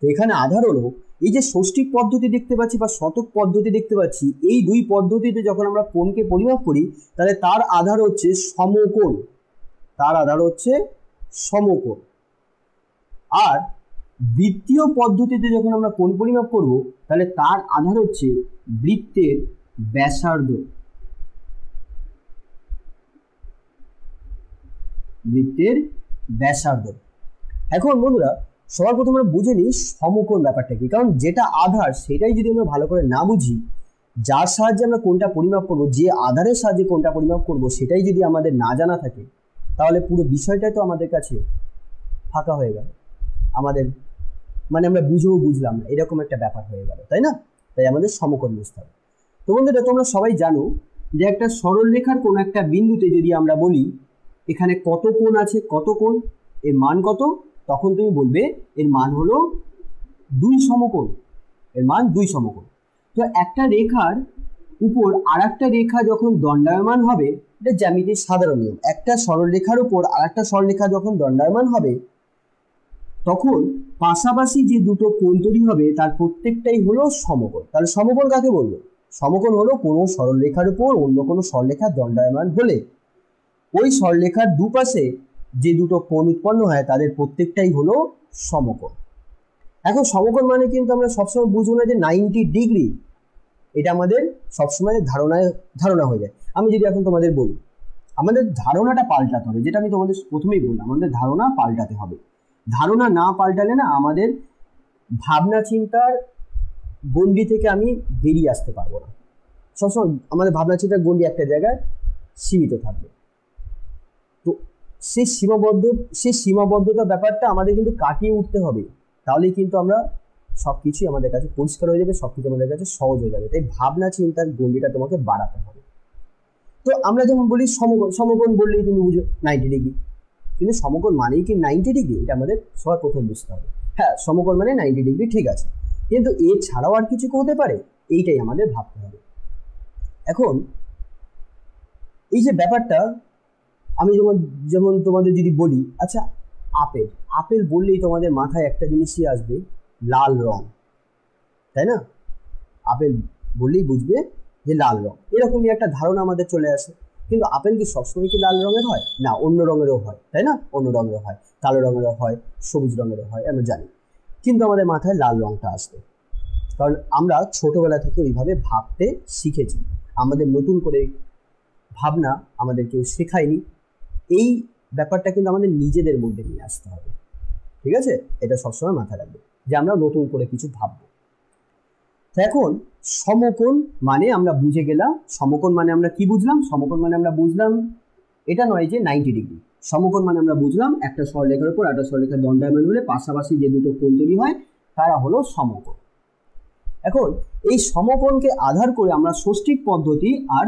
তো এখানে আধার হলো এই যে ষষ্ঠিক পদ্ধতি দেখতে পাচ্ছি বা শতক পদ্ধতি দেখতে পাচ্ছি, এই দুই পদ্ধতিতে যখন আমরা কোণকে পরিমাপ করি তাহলে তার আধার হচ্ছে সমকোণ। তার আধার হচ্ছে সমকোণ। আর বৃত্তীয় পদ্ধতিতে যখন আমরা কোণ পরিমাপ করব তাহলে তার আধার হচ্ছে বৃত্তের ব্যাসার্ধ। বৃত্তের ব্যাসার্ধ। এখন বন্ধুরা সবার প্রথমে আমরা বুঝে নিই সমকোণ ব্যাপারটা কি। কারণ যেটা আধার সেটাই যদি আমরা ভালো করে না বুঝি, যার সাহায্যে আমরা কোণটা পরিমাপ করব, যে আধারের সাহায্যে কোণটা পরিমাপ করব, সেটাই যদি আমাদের না জানা থাকে, তাহলে পুরো বিষয়টাই তো আমাদের কাছে ফাঁকা হয়ে গেল। আমাদের মানে আমরা বুঝলাম না, এরকম একটা ব্যাপার হয়ে গেল, তাই না? তাই আমাদের সমকোণ বুঝতে হবে। তো বন্ধুরা তোমরা সবাই জানো যে একটা সরলরেখার কোন একটা বিন্দুতে যদি আমরা বলি এখানে কত কোণ আছে, কত কোণ, এর মান কত, তখন তুমি বলবে এর মান হলো 2 সমকোণ। এর মান 2 সমকোণ। তো একটা রেখার উপর আরেকটা রেখা যখন দণ্ডায়মান হবে, এটা জ্যামিতির সাধারণ নিয়ম, একটা সরলরেখার উপর আরেকটা সরলরেখা যখন দণ্ডায়মান হবে তখন পাশাপাশি যে দুটো কোণ তৈরি হবে তার প্রত্যেকটাই হলো সমকোণ। তাহলে সমকোণ কাকে বলবো? সমকোণ হলো কোনো সরলরেখার উপর অন্য কোনো সরলরেখা দণ্ডায়মান হলে ওই সরলরেখার দুপাশে যে দুটো কোণ উৎপন্ন হয় তাদের প্রত্যেকটাই হলো সমকোণ। এখন সমকোণ মানে কিন্তু আমরা সবসময় বুঝবো না যে 90 ডিগ্রি, এটা আমাদের সবসময় ধারণা হয়ে যায়। আমি যদি এখন তোমাদের বলি আমাদের ধারণাটা পাল্টাতে হবে, যেটা আমি তোমাদের প্রথমেই বললাম, আমাদের ধারণা পাল্টাতে হবে। ধারণা না পাল্টালে না আমাদের ভাবনা চিন্তার গণ্ডি থেকে আমি বেরিয়ে আসতে পারবো না। সবসময় আমাদের ভাবনা চিন্তার গণ্ডি একটা জায়গায় সীমিত থাকবে। তো সেই সীমাবদ্ধতা ব্যাপারটা আমাদের কিন্তু কাটিয়ে উঠতে হবে, তাহলেই কিন্তু আমরা সবকিছুই আমাদের কাছে পরিষ্কার হয়ে যাবে, সবকিছু আমাদের কাছে সহজ হয়ে যাবে। তাই ভাবনা চিন্তার গণ্ডিটা তোমাকে বাড়াতে হবে। তো আমরা যেমন বলি সমকোণ বললেই তুমি বুঝো 90 ডিগ্রি। কিন্তু সমকোণ মানেই কি 90 ডিগ্রি, এটা আমাদের সবার প্রথম বুঝতে হবে। হ্যাঁ, সমকোণ মানে 90 ডিগ্রি, ঠিক আছে, কিন্তু এর ছাড়াও আর কিছু হতে পারে, এইটাই আমাদের ভাবতে হবে। এখন এই যে ব্যাপারটা, আমি যেমন তোমাদের যদি বলি, আচ্ছা আপেল, আপেল বললেই তোমাদের মাথায় একটা জিনিসই আসবে, লাল রং, তাই না? আপেল বললেই বুঝবে যে লাল রং, এরকমই একটা ধারণা আমাদের চলে আসে। কিন্তু আপেল কি সবসময় কি লাল রঙের হয়? না, অন্য রঙেরও হয়, তাই না? অন্য রঙেরও হয়, কালো রঙেরও হয়, সবুজ রঙেরও হয়, আমরা জানি। কিন্তু আমাদের মাথায় লাল রংটা আসবে, কারণ আমরা ছোটবেলা থেকে ওইভাবে ভাবতে শিখেছি। আমাদের নতুন করে ভাবনা আমাদের কেউ শেখায়নি। এই ব্যাপারটা কিন্তু আমাদের নিজেদের মধ্যে নিয়ে আসতে হবে, ঠিক আছে? এটা সবসময় মাথায় রাখবে যে আমরা নতুন করে কিছু ভাববো। এখন সমকোণ মানে আমরা বুঝে গেলাম, সমকোণ মানে আমরা কি বুঝলাম? সমকোণ মানে আমরা বুঝলাম এটা নয় যে 90 ডিগ্রি। সমকোণ মানে আমরা বুঝলাম একটা সরলরেখার উপর একটা সরলরেখার দণ্ডায়মান হলে পাশাপাশি যে দুটো কোণ তৈরি হয় তারা হলো সমকোণ। এখন এই সমকোণকে আধার করে আমরা ষষ্ঠিক পদ্ধতি আর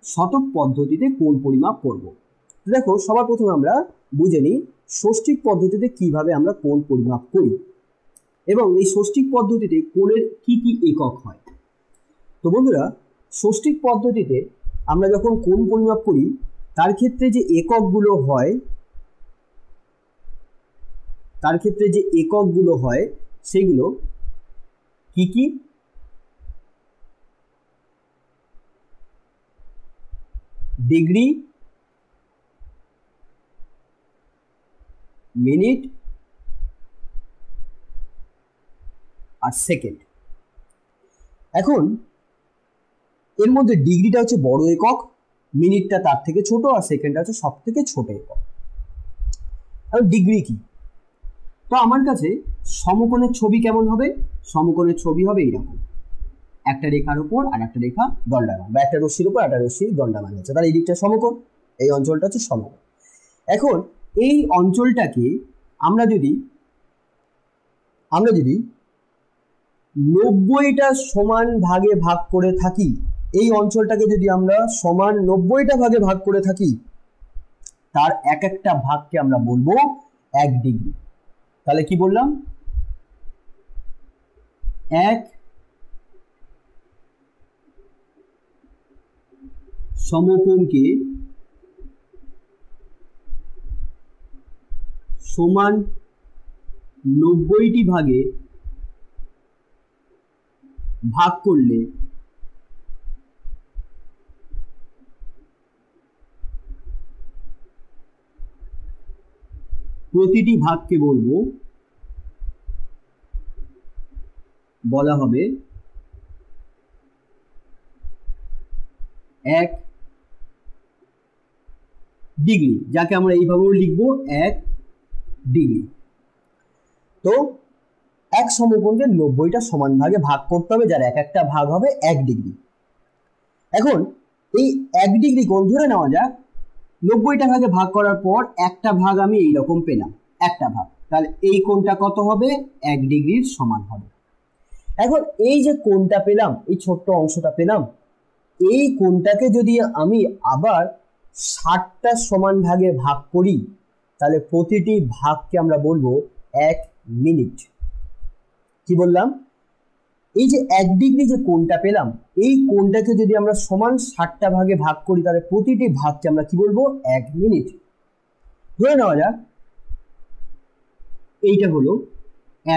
শতক পদ্ধতিতে কোণ পরিমাপ করব। দেখো, সবার প্রথমে আমরা বুঝে নিই ষষ্ঠিক পদ্ধতিতে কিভাবে আমরা কোণ পরিমাপ করি এবং এই ষষ্ঠিক পদ্ধতিতে কোণের কি কি একক হয়। তো বন্ধুরা, ষষ্ঠিক পদ্ধতিতে আমরা যখন কোণ পরিমাপ করি তার ক্ষেত্রে যে এককগুলো হয় সেগুলো কি কি? ডিগ্রি, মিনিট আর সেকেন্ড। এখন এর মধ্যে ডিগ্রিটা হচ্ছে বড় একক, মিনিটটা তার থেকে ছোট, আর সেকেন্ডটা হচ্ছে সব থেকে ছোট একক। আর ডিগ্রি কি? তো আমার কাছে সমকোণের ছবি কেমন হবে? সমকোণের ছবি হবে এইরকম, একটা রেখার উপর আর একটা রেখা দণ্ডায়মান, বা একটা রশ্মির উপর একটা রশ্মি দণ্ডায়মান হচ্ছে, তার এই দিকটা সমকোণ, এই অঞ্চলটা হচ্ছে সমকোণ। এখন এই অঞ্চলটাকে আমরা যদি 90টা সমান ভাগে ভাগ করে থাকি, এই অঞ্চলটাকে যদি আমরা সমান 90টা ভাগে ভাগ করে থাকি, তার এক একটা ভাগকে আমরা বলবো 1 ডিগ্রি। তাহলে কি বললাম? 1 সমকোণকে সমান 90টি ভাগে ভাগ করলে প্রতিটি ভাগকে বলা হবে 1 ডিগ্রি, যাকে আমরা এইভাবেও লিখবো 1 ডিগ্রি। তো এক সমকোণকে 90টা সমান ভাগে ভাগ করতে হবে, যার এক একটা ভাগ হবে 1 ডিগ্রি। এখন এই 1 ডিগ্রি কোণ ধরে নেওয়া যাক 90টা ভাগে ভাগ করার পর একটা ভাগ আমি এইরকম পেলাম, একটা ভাগ, তাহলে এই কোণটা কত হবে? 1 ডিগ্রির সমান হবে। এখন এই যে কোণটা পেলাম, এই ছোট্ট অংশটা পেলাম, এই কোণটাকে যদি আমি আবার 60টা সমান ভাগে ভাগ করি, তাহলে প্রতিটি ভাগকে আমরা বলবো 1 মিনিট। কি বললাম? এই যে 1 ডিগ্রি যে কোণটা পেলাম, এই কোণটাকে যদি আমরা সমান 60টা ভাগে ভাগ করি, তাহলে প্রতিটি ভাগকে আমরা কি বলবো? 1 মিনিট। ধরে নেওয়া যাক এইটা হলো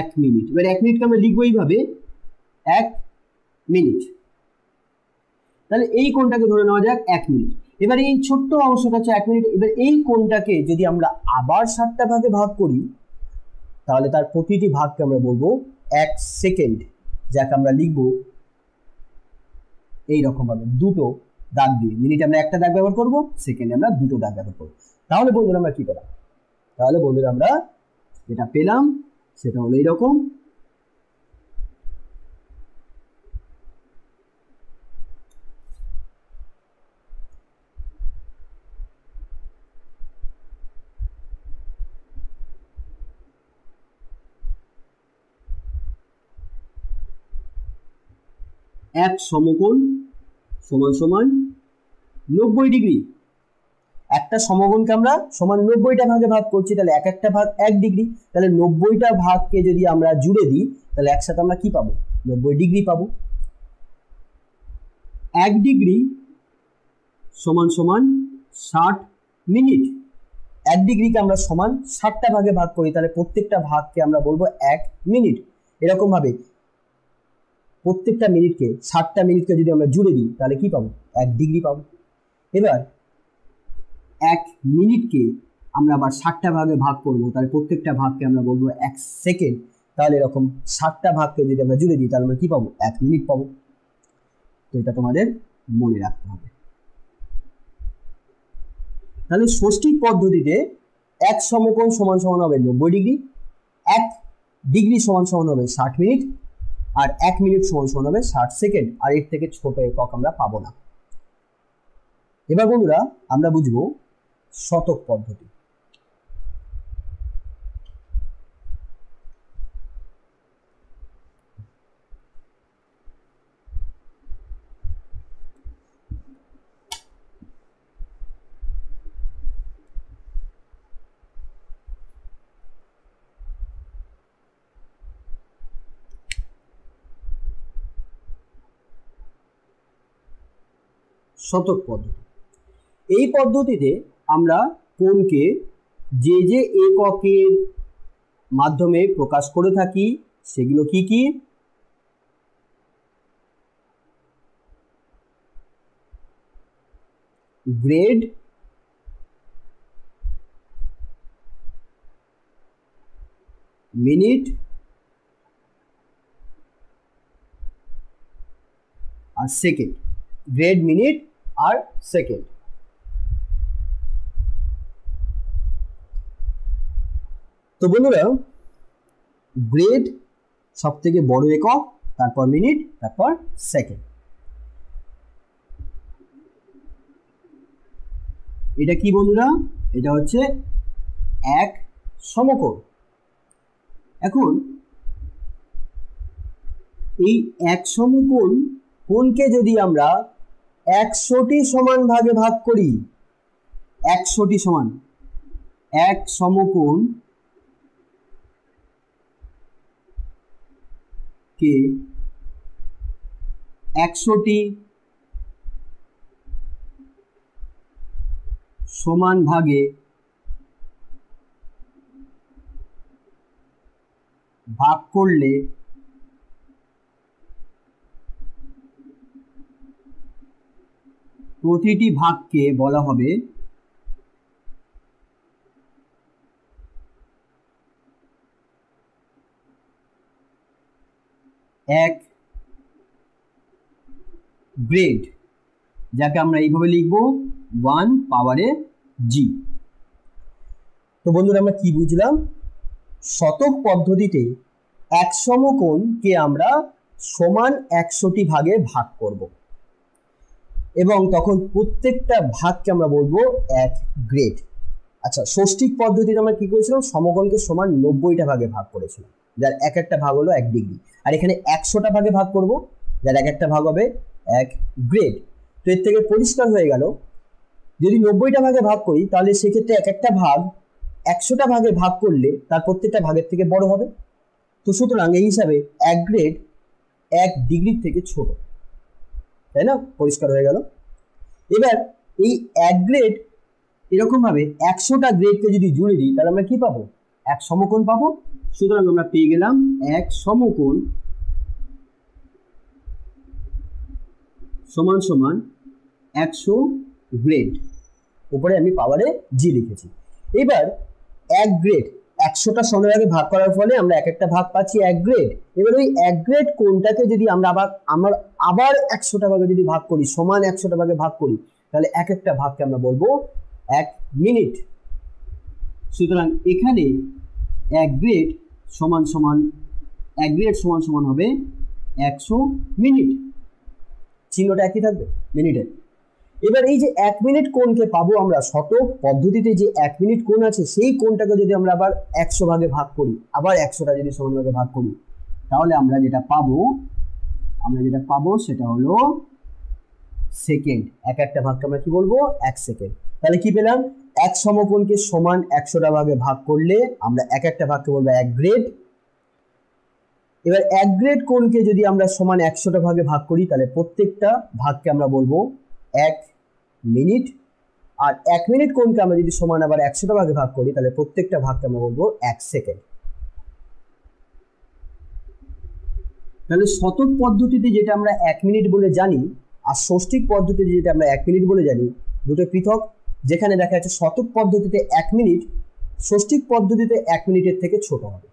1 মিনিট। এবার 1 মিনিটকে আমরা লিখবো এইভাবে, 1 মিনিট। তাহলে এই কোণটাকে ধরে নেওয়া যাক 1 মিনিট। এবার এই ছোট্ট অংশটা হচ্ছে 1 মিনিট। এবার এই কোণটাকে যদি আমরা আবার 60টা ভাগে ভাগ করি, তাহলে তার প্রতিটি ভাগকে আমরা বলবো 1 সেকেন্ড, যাকে আমরা লিখবো এইরকম ভাবে দুটো দাগ দিয়ে। মিনিটে আমরা একটা দাগ ব্যবহার করব, সেকেন্ডে আমরা দুটো দাগ ব্যবহার করব। তাহলে বন্ধুরা আমরা কি পেলাম? তাহলে বন্ধুরা আমরা যেটা পেলাম সেটা হলো এইরকম। এক সমকোণ সমান সমান 90 ডিগ্রি। একটা সমকোণকে আমরা সমান 90টা ভাগে ভাগ করছি, তাহলে এক একটা ভাগ 1 ডিগ্রি, তাহলে 90টা ভাগকে যদি আমরা জুড়ে দিই তাহলে একসাথে আমরা কি পাবো? 90 ডিগ্রি পাবো। 1 ডিগ্রি সমান সমান 60 মিনিট। 1 ডিগ্রিকে আমরা সমান 60টা ভাগে ভাগ করি, তাহলে প্রত্যেকটা ভাগকে আমরা বলবো 1 মিনিট। এরকম ভাবে প্রত্যেকটা মিনিটকে 60টা মিনিটকে যদি আমরা জুড়ে দিই তাহলে কি পাবো? 1 ডিগ্রি পাবো। এবার 1 মিনিটকে আমরা আবার 60টা ভাগে ভাগ করব, তাহলে প্রত্যেকটা ভাগকে আমরা বলবো 1 সেকেন্ড। তাহলে এরকম 60টা ভাগকে যদি আমরা জুড়ে দিই তাহলে আমরা কি পাবো? 1 মিনিট পাবো। তো এটা তোমাদের মনে রাখতে হবে। তাহলে ষষ্ঠিক পদ্ধতিতে 1 সমকোণ সমান সমান হবে 90 ডিগ্রি, 1 ডিগ্রি সমান সমান হবে 60 মিনিট, আর 1 মিনিট সমান সমান হবে 60 সেকেন্ড। আর এর থেকে ছোট একক আমরা পাবো না। এবার বন্ধুরা আমরা বুঝবো শতক পদ্ধতি। শতক পদ্ধতি, এই পদ্ধতিতে আমরা কোণকে যে যে এককের মাধ্যমে প্রকাশ করে থাকি সেগুলো কি কি? গ্রেড, মিনিট আর সেকেন্ড। গ্রেড, মিনিট আর সেকেন্ড। তো বন্ধুরা গ্রেড সব থেকে বড় একক, তারপর মিনিট, তারপর সেকেন্ড। এটা কি বন্ধুরা? এটা হচ্ছে 1 সমকোণ। এখন এই 1 সমকোণ কোণকে যদি আমরা 100টি সমান ভাগে ভাগ করি, 100টি সমান, 1 সমকোণ কে 100টি সমান ভাগে ভাগ করলে প্রতিটি ভাগকে বলা হবে এক গ্রেড, যাকে আমরা এইভাবে লিখব 1 পাওয়ারে g। তো বন্ধুরা আমরা কি বুঝলাম? শতক পদ্ধতিতে 1 সমকোণকে আমরা সমান 100টি ভাগে ভাগ করব এবং তখন প্রত্যেকটা ভাগকে আমরা বলবো 1 গ্রেড। আচ্ছা, ষষ্ঠিক পদ্ধতিতে আমরা কি করেছিলাম? সমকোণকে সমান 90টা ভাগে ভাগ করেছিলাম, যার এক একটা ভাগ হলো 1 ডিগ্রি। আর এখানে 100টা ভাগে ভাগ করব, যার এক একটা ভাগ হবে 1 গ্রেড। তো এর থেকে পরিষ্কার হয়ে গেল, যদি 90টা ভাগে ভাগ করি তাহলে সেক্ষেত্রে এক একটা ভাগ 100টা ভাগে ভাগ করলে তার প্রত্যেকটা ভাগের থেকে বড় হবে। তো সুতরাং এই হিসাবে 1 গ্রেড 1 ডিগ্রির থেকে ছোট, তাই না? পরিষ্কার হয়ে গেল। এবার এই 1 গ্রেড এরকম ভাবে 100টা গ্রেডকে যদি জুড়ে দিই তাহলে আমরা কি পাবো? 1 সমকোণ পাবো। সুতরাং আমরা পেয়ে গেলাম 1 সমকোণ সমান সমান 100 গ্রেড। উপরে আমি পাওয়ারে জি লিখেছি। এবার 1 গ্রেড 100টা সমান ভাগে ভাগ করার ফলে আমরা এক একটা ভাগ পাচ্ছি 1 গ্রেড। এবার ওই 1 গ্রেড কোণটাকে যদি আমরা আবার 100টা ভাগে যদি ভাগ করি, সমান 100টা ভাগে ভাগ করি, তাহলে এক একটা ভাগকে আমরা বলবো 1 মিনিট। সুতরাং এখানে 1 গ্রেড সমান সমান 1 গ্রেড সমান সমান হবে 100 মিনিট। চিহ্নটা একই থাকবে মিনিটের। এবার এই যে 1 মিনিট কোণকে পাবো আমরা শতক পদ্ধতিতে, যে 1 মিনিট কোণ আছে সেই কোণটাকে যদি আমরা আবার 100 ভাগে ভাগ করি, আবার 100টা যদি সমান ভাগে ভাগ করি, তাহলে আমরা যেটা পাবো সেটা হলো সেকেন্ড। এক একটা ভাগকে আমরা কি বলবো? 1 সেকেন্ড। তাহলে কি পেলাম, এক সমকোণকে সমান 100টা ভাগে ভাগ করলে আমরা এক একটা ভাগকে বলবো 1 গ্রেড। এবার 1 গ্রেড কোণকে যদি আমরা সমান 100টা ভাগে ভাগ করি তাহলে প্রত্যেকটা ভাগকে আমরা বলবো 1 মিনিট। আর 1 মিনিট কোণকে আমরা যদি সমান আবার 100টা ভাগে ভাগ করি তাহলে প্রত্যেকটা ভাগকে আমরা বলবো 1 সেকেন্ড। তাহলে শতক পদ্ধতিতে যেটা আমরা 1 মিনিট বলে জানি আর ষষ্ঠিক পদ্ধতিতে যেটা আমরা 1 মিনিট বলে জানি দুটো পৃথক। যেখানে দেখা যাচ্ছে শতক পদ্ধতিতে 1 মিনিট, ষষ্ঠিক পদ্ধতিতে 1 মিনিটের থেকে ছোট হবে।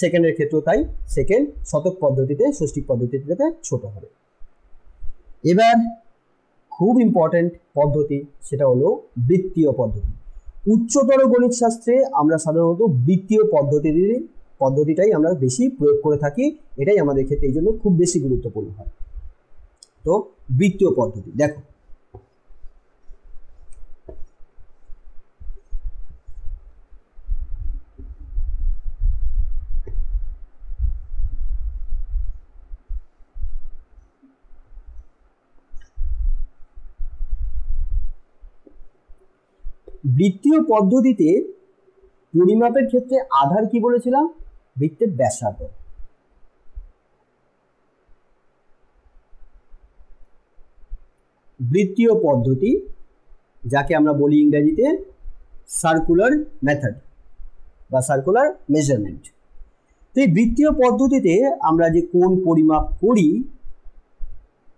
সেকেন্ডের ক্ষেত্রেও তাই, সেকেন্ড শতক পদ্ধতিতে ষষ্ঠিক পদ্ধতিতে থেকে ছোট হবে। এবার খুব ইম্পর্টেন্ট পদ্ধতি, সেটা হলো বৃত্তীয় পদ্ধতি। উচ্চতর গণিত শাস্ত্রে আমরা সাধারণত বৃত্তীয় পদ্ধতিটাই আমরা বেশি প্রয়োগ করে থাকি, এটাই আমাদের ক্ষেত্রে এই জন্য খুব বেশি গুরুত্বপূর্ণ হয়। তো বৃত্তীয় পদ্ধতি দেখো, বৃত্তীয় পদ্ধতিতে পরিমাপের ক্ষেত্রে আধার কি বলেছিলাম, বৃত্তের ব্যাসার্ধ। বৃত্তীয় পদ্ধতি যাকে আমরা বলি ইংরেজিতে সার্কুলার মেথড বা সার্কুলার মেজারমেন্ট। তো এই বৃত্তীয় পদ্ধতিতে আমরা যে কোণ পরিমাপ করি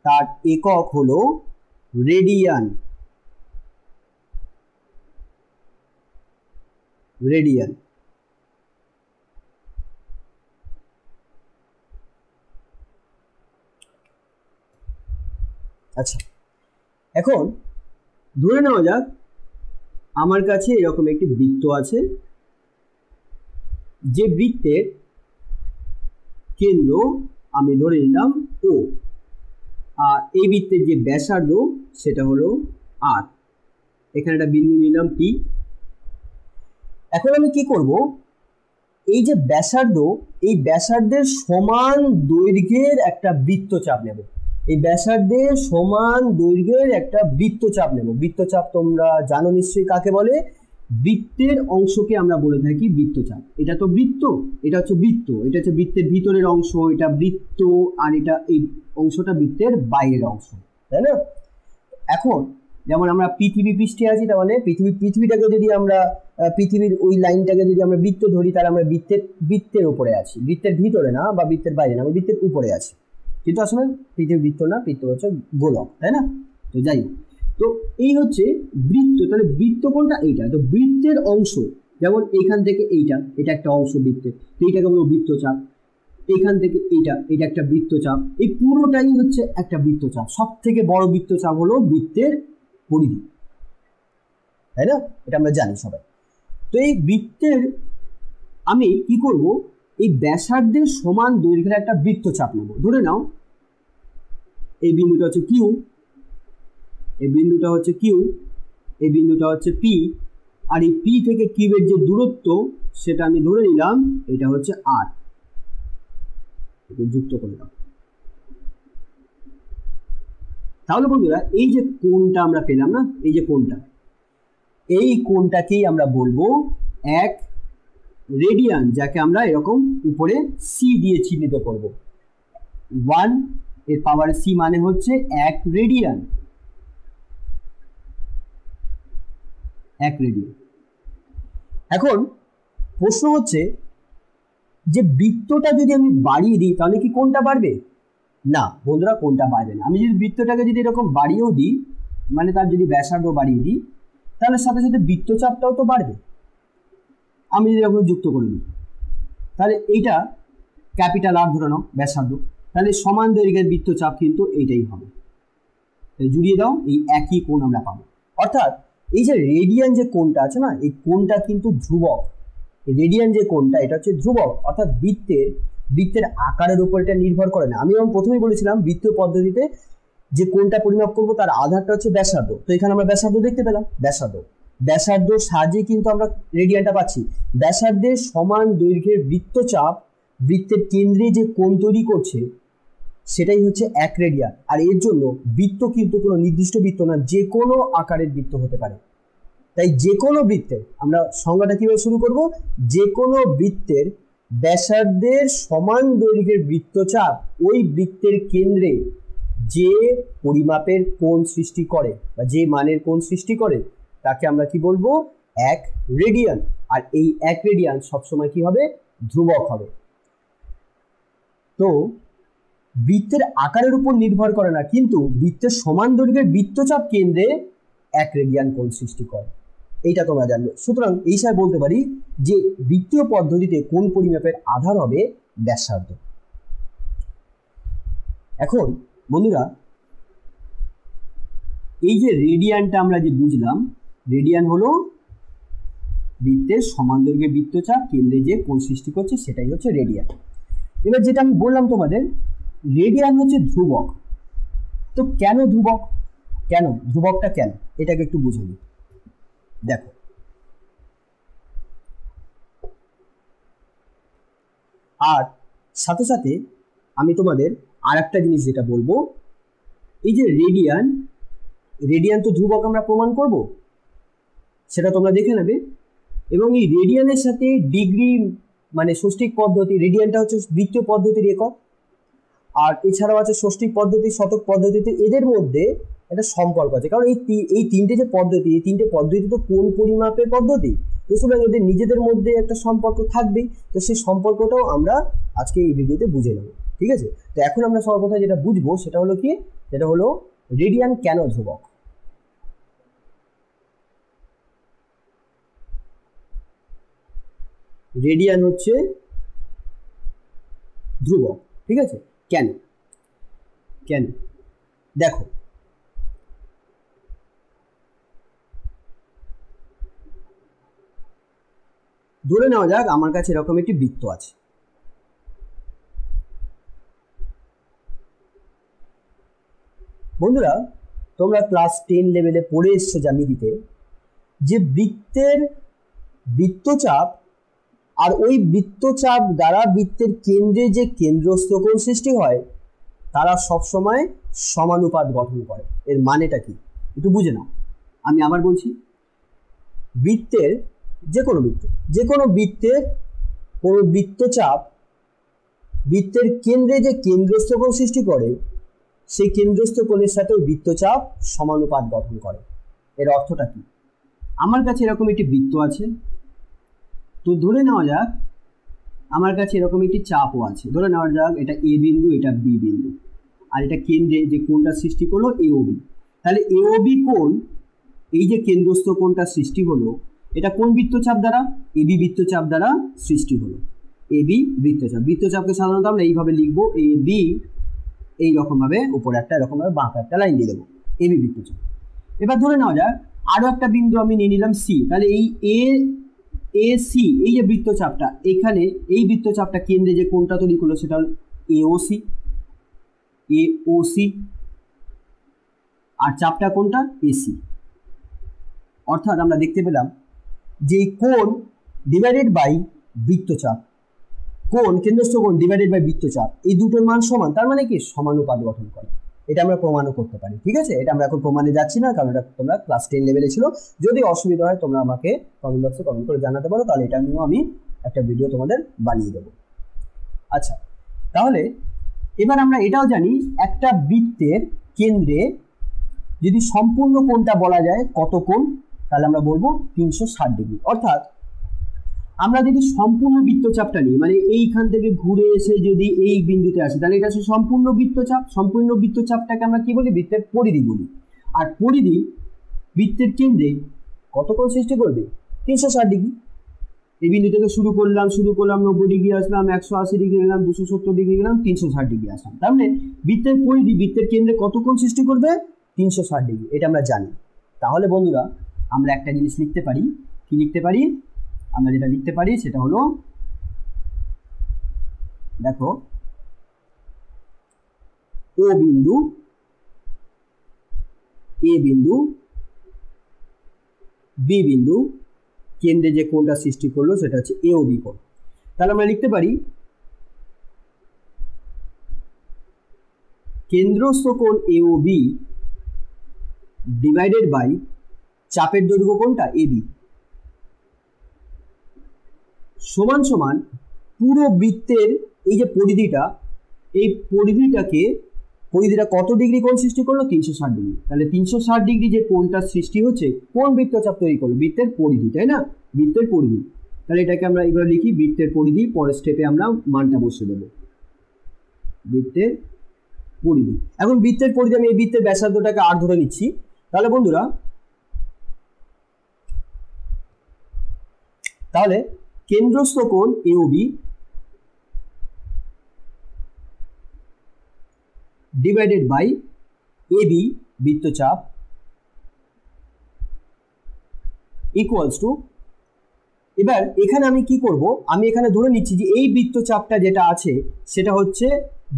তার একক হলো রেডিয়ান। রেডিয়ান আচ্ছা, এখন ধরে নেওয়া যাক আমার কাছে এরকম একটি বৃত্ত আছে, যে বৃত্তের কেন্দ্র আমি ধরে নিলাম ও, আর এই বৃত্তের যে ব্যাসার্ধ সেটা হলো আর। এখানে একটা বিন্দু নিলাম পি। এখন আমি কি করব, এই যে ব্যাসার্ধ, এই ব্যাসার্ধের সমান দৈর্ঘ্যের একটা বৃত্তচাপ নেব। এই ব্যাসার্ধের সমান দৈর্ঘ্যের একটা বৃত্তচাপ নেব। বৃত্তচাপ তোমরা জানো নিশ্চয়ই কাকে বলে, বৃত্তের অংশকে আমরা বলে থাকি বৃত্তচাপ। এটা তো বৃত্ত, এটা হচ্ছে বৃত্ত, এটা হচ্ছে বৃত্তের ভিতরের অংশ, এটা বৃত্ত, আর এটা এই অংশটা বৃত্তের বাইরের অংশ, তাই না? এখন যেমন আমরা পৃথিবী পৃষ্ঠে আছি, তার মানে পৃথিবীটাকে যদি আমরা পৃথিবীর ওই লাইনটাকে যদি আমরা বৃত্ত ধরি তাহলে আমরা বৃত্তের উপরে আছি, বৃত্তের ভিতরে না বা বৃত্তের বাইরে না, আমরা বৃত্তের উপরে আছি। কিন্তু আসলে পৃথিবী বৃত্ত না, বৃত্ত হচ্ছে গোলক, তাই না? তো যাই হোক, তো এই হচ্ছে বৃত্ত। তাহলে বৃত্ত কোনটা, এইটা। তো বৃত্তের অংশ যেমন এইখান থেকে এইটা, এটা একটা অংশ বৃত্তের, তো এইটাকে বলবো বৃত্তচাপ। এইখান থেকে এটা একটা বৃত্তচাপ, এই পুরোটাই হচ্ছে একটা বৃত্তচাপ। সব থেকে বড় বৃত্তচাপ হলো বৃত্তের পরিধি, তাই না? এটা আমরা জানি সবাই। তো এই বৃত্তের আমি কি করব, এই ব্যাসার্ধের সমান দৈর্ঘ্যের একটা বৃত্তচাপ নেব। ধরে নাও এই বিন্দুটা হচ্ছে কিউ, এই বিন্দুটা হচ্ছে কিউ, এই বিন্দুটা হচ্ছে পি, আর এই পি থেকে কিউয়ের যে দূরত্ব সেটা আমি ধরে নিলাম এটা হচ্ছে আর। যুক্ত করে দাও। তাহলে বন্ধুরা এই যে কোণটা আমরা পেলাম না, এই যে কোণটা, এই কোণটাকেই আমরা বলবো 1 রেডিয়ান, যাকে আমরা এরকম উপরে সি দিয়ে চিহ্নিত করব। 1 এর পাওয়ার সি মানে হচ্ছে 1 রেডিয়ান। 1 রেডিয়ান। এখন প্রশ্ন হচ্ছে যে বৃত্তটা যদি আমি বাড়িয়ে দিই তাহলে কি কোণটা বাড়বে? না বন্ধুরা, কোণটা বাড়বে না। আমি যদি বৃত্তটাকে যদি এরকম বাড়িয়েও দিই, মানে তার যদি ব্যাসার্ধ বাড়িয়ে দিই, তাহলে সাথে সাথে বৃত্তচাপটাও তো বাড়বে। আমি যদি এরকম যুক্ত করে দিই, তাহলে এইটা ক্যাপিটাল আর ধরে নাও ব্যাসার্ধ, তাহলে সমান দৈর্ঘ্যের বৃত্তচাপ কিন্তু এইটাই হবে। জুড়িয়ে দাও, এই একই কোণ আমরা পাবো। অর্থাৎ এই যে রেডিয়ান যে কোণটা আছে না, এই কোণটা কিন্তু ধ্রুবক। রেডিয়ান যে কোণটা এটা হচ্ছে ধ্রুবক, অর্থাৎ বৃত্তের আকারের উপর এটা নির্ভর করে না। আমি যেমন প্রথমেই বলেছিলাম বৃত্তীয় পদ্ধতিতে যে কোণটা পরিমাপ করবো তার আধারটা হচ্ছে ব্যাসার্ধ। তো এখানে আমরা ব্যাসার্ধ দেখতে পেলাম, ব্যাসার্ধ সাহায্যে কিন্তু আমরা রেডিয়ানটা পাচ্ছি। ব্যাসার্ধের সমান দৈর্ঘ্যের বৃত্তচাপ বৃত্তের কেন্দ্রে যে কোণ তৈরি করছে সেটাই হচ্ছে 1 রেডিয়ান। আর এর জন্য বৃত্ত কিন্তু কোনো নির্দিষ্ট বৃত্ত না, যে কোনো আকারের বৃত্ত হতে পারে। তাই যে কোনো বৃত্তের, আমরা সংজ্ঞাটা কিভাবে শুরু করব, যে কোনো বৃত্তের ব্যাসার্ধের সমান দৈর্ঘ্যের বৃত্তচাপ ওই বৃত্তের কেন্দ্রে যে পরিমাপের কোণ সৃষ্টি করে বা যে মানের কোণ সৃষ্টি করে তাকে আমরা কি বলবো, 1 রেডিয়ান। আর এই 1 রেডিয়ান সবসময় কি হবে, ধ্রুবক হবে। তো বৃত্তের আকারের উপর নির্ভর করে না, কিন্তু বৃত্তের সমান দৈর্ঘ্যের বৃত্তচাপ কেন্দ্রে 1 রেডিয়ান কোণ সৃষ্টি করে, এইটা তোমরা জানবে। সুতরাং এই হিসাবে বলতে পারি যে বৃত্তীয় পদ্ধতিতে কোণ পরিমাপের আধার হবে ব্যাসার্ধ। এখন বন্ধুরা, এই যে রেডিয়ানটা আমরা যে বুঝলাম, রেডিয়ান হলো বৃত্তের সমান দৈর্ঘ্যের বৃত্তচাপ কেন্দ্রে যে কোণ সৃষ্টি করছে সেটাই হচ্ছে রেডিয়ান। এবার যেটা আমি বললাম তোমাদের, রেডিয়ান হচ্ছে ধ্রুবক। তো কেন ধ্রুবক, কেন ধ্রুবকটা কেন, এটাকে একটু বুঝে নিই। দেখো, আর সাথে সাথে আমি তোমাদের আর একটা জিনিস যেটা বলবো, এই যে রেডিয়ান, রেডিয়ান তো ধ্রুবক আমরা প্রমাণ করব, সেটা তোমরা দেখে নেবে। এবং এই রেডিয়ানের সাথে ডিগ্রি মানে ষষ্ঠিক পদ্ধতি, রেডিয়ানটা হচ্ছে বৃত্তীয় পদ্ধতির একক, আর এছাড়াও আছে ষষ্ঠিক পদ্ধতি, শতক পদ্ধতিতে, এদের মধ্যে একটা সম্পর্ক আছে। কারণ এই তিনটে যে পদ্ধতি, এই তিনটে পদ্ধতি তো কোণ পরিমাপের পদ্ধতি, তো সুতরাং এদের নিজেদের মধ্যে একটা সম্পর্ক থাকবেই। তো সেই সম্পর্কটাও আমরা আজকে এই ভিডিওতে বুঝে নেব, ঠিক আছে? তো এখন আমরা সর্বপ্রথম যেটা বুঝবো সেটা হলো কি, সেটা হলো রেডিয়ান কেন ধ্রুবক। রেডিয়ান হচ্ছে ধ্রুবক, ঠিক আছে? কেন কেন দেখো, ধরে নেওয়া যাক আমার কাছে এরকম একটি বৃত্ত আছে। বন্ধুরা, তোমরা ক্লাস 10 লেভেলে পড়ে এসছো জ্যামিতিতে, যে বৃত্তের বৃত্তচাপ আর ওই বৃত্তচাপ দ্বারা বৃত্তের কেন্দ্রে যে কেন্দ্রস্থ কোণ সৃষ্টি হয় তারা সবসময় সমানুপাত গঠন করে। এর মানেটা কি একটু বুঝে নাও। আমি আবার বলছি, বৃত্তের যে কোনো বৃত্তের কোনো বৃত্তচাপ বৃত্তের কেন্দ্রে যে কেন্দ্রস্থ কোণ সৃষ্টি করে সেই কেন্দ্রস্থ কোণের সাথে বৃত্তচাপ সমানুপাত গঠন করে। এর অর্থটা কি? আমার কাছে এরকম একটি বৃত্ত আছে, তো ধরে নেওয়া যাক আমার কাছে এরকম একটি চাপও আছে। ধরে নেওয়া যাক এটা এ বিন্দু, এটা বি বিন্দু, আর এটা কেন্দ্রে যে কোণটা সৃষ্টি করলো এওবি। তাহলে এওবি কোণ, এই যে কেন্দ্রস্থ কোণটা সৃষ্টি হলো, এটা কোন বৃত্তচাপ দ্বারা? এবি বৃত্তচাপ দ্বারা সৃষ্টি হলো। এবি বৃত্তচাপ, বৃত্তচাপকে সাধারণত আমরা এইভাবে লিখবো, এ বি, এইরকম ভাবে উপরে একটা এরকম ভাবে বাঁকা একটা লাইন দিয়ে দেবো, এবি বৃত্তচাপ। এবার ধরে নেওয়া যাক আরো একটা বিন্দু আমি নিয়ে নিলাম সি। তাহলে এই এ সি, এই যে বৃত্তচাপটা, এখানে এই বৃত্তচাপটা কেন্দ্রে যে কোণটা তৈরি করলো সেটা হল এওসি, এওসি, আর চাপটা কোনটা? এসি। অর্থাৎ আমরা দেখতে পেলাম যে কোণ ডিভাইডেড বাই বৃত্তচাপ, কোণ কেন্দ্রস্থ কোণ ডিভাইডেড বাই বৃত্তচাপ, এই দুটোর মান সমান, তার মানে কি সমানুপাত গঠন করে। এটা আমরা প্রমাণও করতে পারি, ঠিক আছে? এটা আমরা এখন প্রমাণে যাচ্ছি না, কারণ এটা তোমরা ক্লাস 10 লেভেলে ছিল। যদি অসুবিধা হয় তোমরা আমাকে কমেন্ট বক্সে কমেন্ট করে জানাতে পারো, তাহলে এটা নিয়েও আমি একটা ভিডিও তোমাদের বানিয়ে দেবো। আচ্ছা, তাহলে এবার আমরা এটাও জানি একটা বৃত্তের কেন্দ্রে যদি সম্পূর্ণ কোণটা বলা যায় কত কোণ, তাহলে আমরা বলবো 360 ডিগ্রি। অর্থাৎ আমরা যদি সম্পূর্ণ বৃত্তচাপটা নিই, মানে এইখান থেকে ঘুরে এসে যদি এই বিন্দুতে আসি, তাহলে এটা হচ্ছে সম্পূর্ণ বৃত্তচাপ। সম্পূর্ণ বৃত্তচাপটাকে আমরা কি বলি? বৃত্তের পরিধি বলি। আর পরিধি বৃত্তের কেন্দ্রে কত কোণ সৃষ্টি করবে? 360 ডিগ্রি। এই বিন্দু থেকে শুরু করলাম 90 ডিগ্রি আসলাম, 180 ডিগ্রি গেলাম, 270 ডিগ্রি গেলাম, 360 ডিগ্রি আসলাম। তার মানে বৃত্তের পরিধি বৃত্তের কেন্দ্রে কত কোণ সৃষ্টি করবে? 360 ডিগ্রি। এটা আমরা জানি। তাহলে বন্ধুরা, আমরা একটা জিনিস লিখতে পারি। কি লিখতে পারি? আমরা যেটা লিখতে পারি সেটা হলো, দেখো, ও বিন্দু, এ বিন্দু, বি বিন্দু, কেন্দ্রে যে কোণটা সৃষ্টি করলো সেটা হচ্ছে এওবি কোণ। তাহলে আমরা লিখতে পারি কেন্দ্রস্থ কোণ AOB ডিভাইডেড বাই চাপের দৈর্ঘ্য কোণটা AB সমান সমান পুরো বৃত্তের এই যে পরিধিটা, এই পরিধিটা কত ডিগ্রি কোণ সৃষ্টি করলো? 360 ডিগ্রি। তাহলে 360 ডিগ্রি যে কোণটা সৃষ্টি হচ্ছে কোন বৃত্তচাপ তৈরি করলো? বৃত্তের পরিধি, তাই না? বৃত্তের পরিধি। তাহলে এটাকে আমরা এবার লিখি বৃত্তের পরিধি, পরের স্টেপে আমরা মানটা বসিয়ে দেবো বৃত্তের পরিধি। এখন বৃত্তের পরিধি আমি এই বৃত্তের ব্যাসার্ধটাকে R ধরে নিচ্ছি। তাহলে বন্ধুরা, তাহলে কেন্দ্রস্থ কোণ AOB ডিভাইডেড বাই AB বৃত্তচাপ ইকুয়ালস টু, এবার এখানে আমি কি করব, আমি এখানে ধরে নিচ্ছি যে এই বৃত্তচাপটা যেটা আছে সেটা হচ্ছে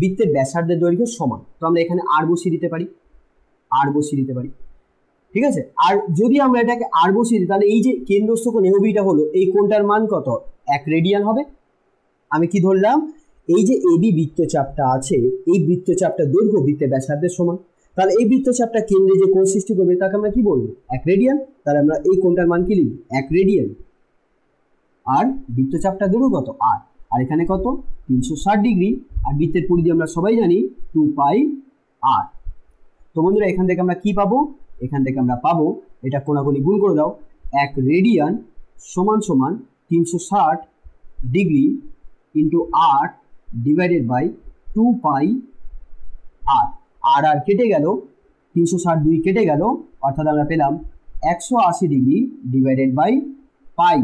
বৃত্তের ব্যাসার্ধের দৈর্ঘ্যের সমান। তো আমরা এখানে R বসিয়ে দিতে পারি, ঠিক আছে? আর যদি আমরা এটাকে R বসিয়ে দিই তাহলে এই যে কেন্দ্রস্থ কোণ AOBটা হলো, এই কোণটার মান কত? 1 রেডিয়ান হবে। আমি কি ধরলাম? এই যে AB বৃত্তচাপটা আছে, এই বৃত্তচাপটা দৈর্ঘ্য বৃত্তের ব্যাসার্ধের সমান। তাহলে এই বৃত্তচাপটা কেন্দ্রে যে কোণ সৃষ্টি করবে তাকে আমরা কি বলবো? 1 রেডিয়ান। তাহলে আমরা এই কোণটার মান কি লিখব? 1 রেডিয়ান। আর বৃত্তচাপটা দৈর্ঘ্য কত? R। আর এখানে কত? 360 ডিগ্রি। আর বৃত্তের পরিধি আমরা সবাই জানি 2 পাই R। তো বন্ধুরা, এখান থেকে আমরা কি পাবো? এখান থেকে আমরা পাবো, এটা কোণাকুণি গুণ করে দাও, 1 রেডিয়ান সমান সমান 360 degree into R divided by 2 pi R। আর কেটে গেল, 360 কেটে গেল, অর্থাৎ আমরা পেলাম 180 degree divided by pi.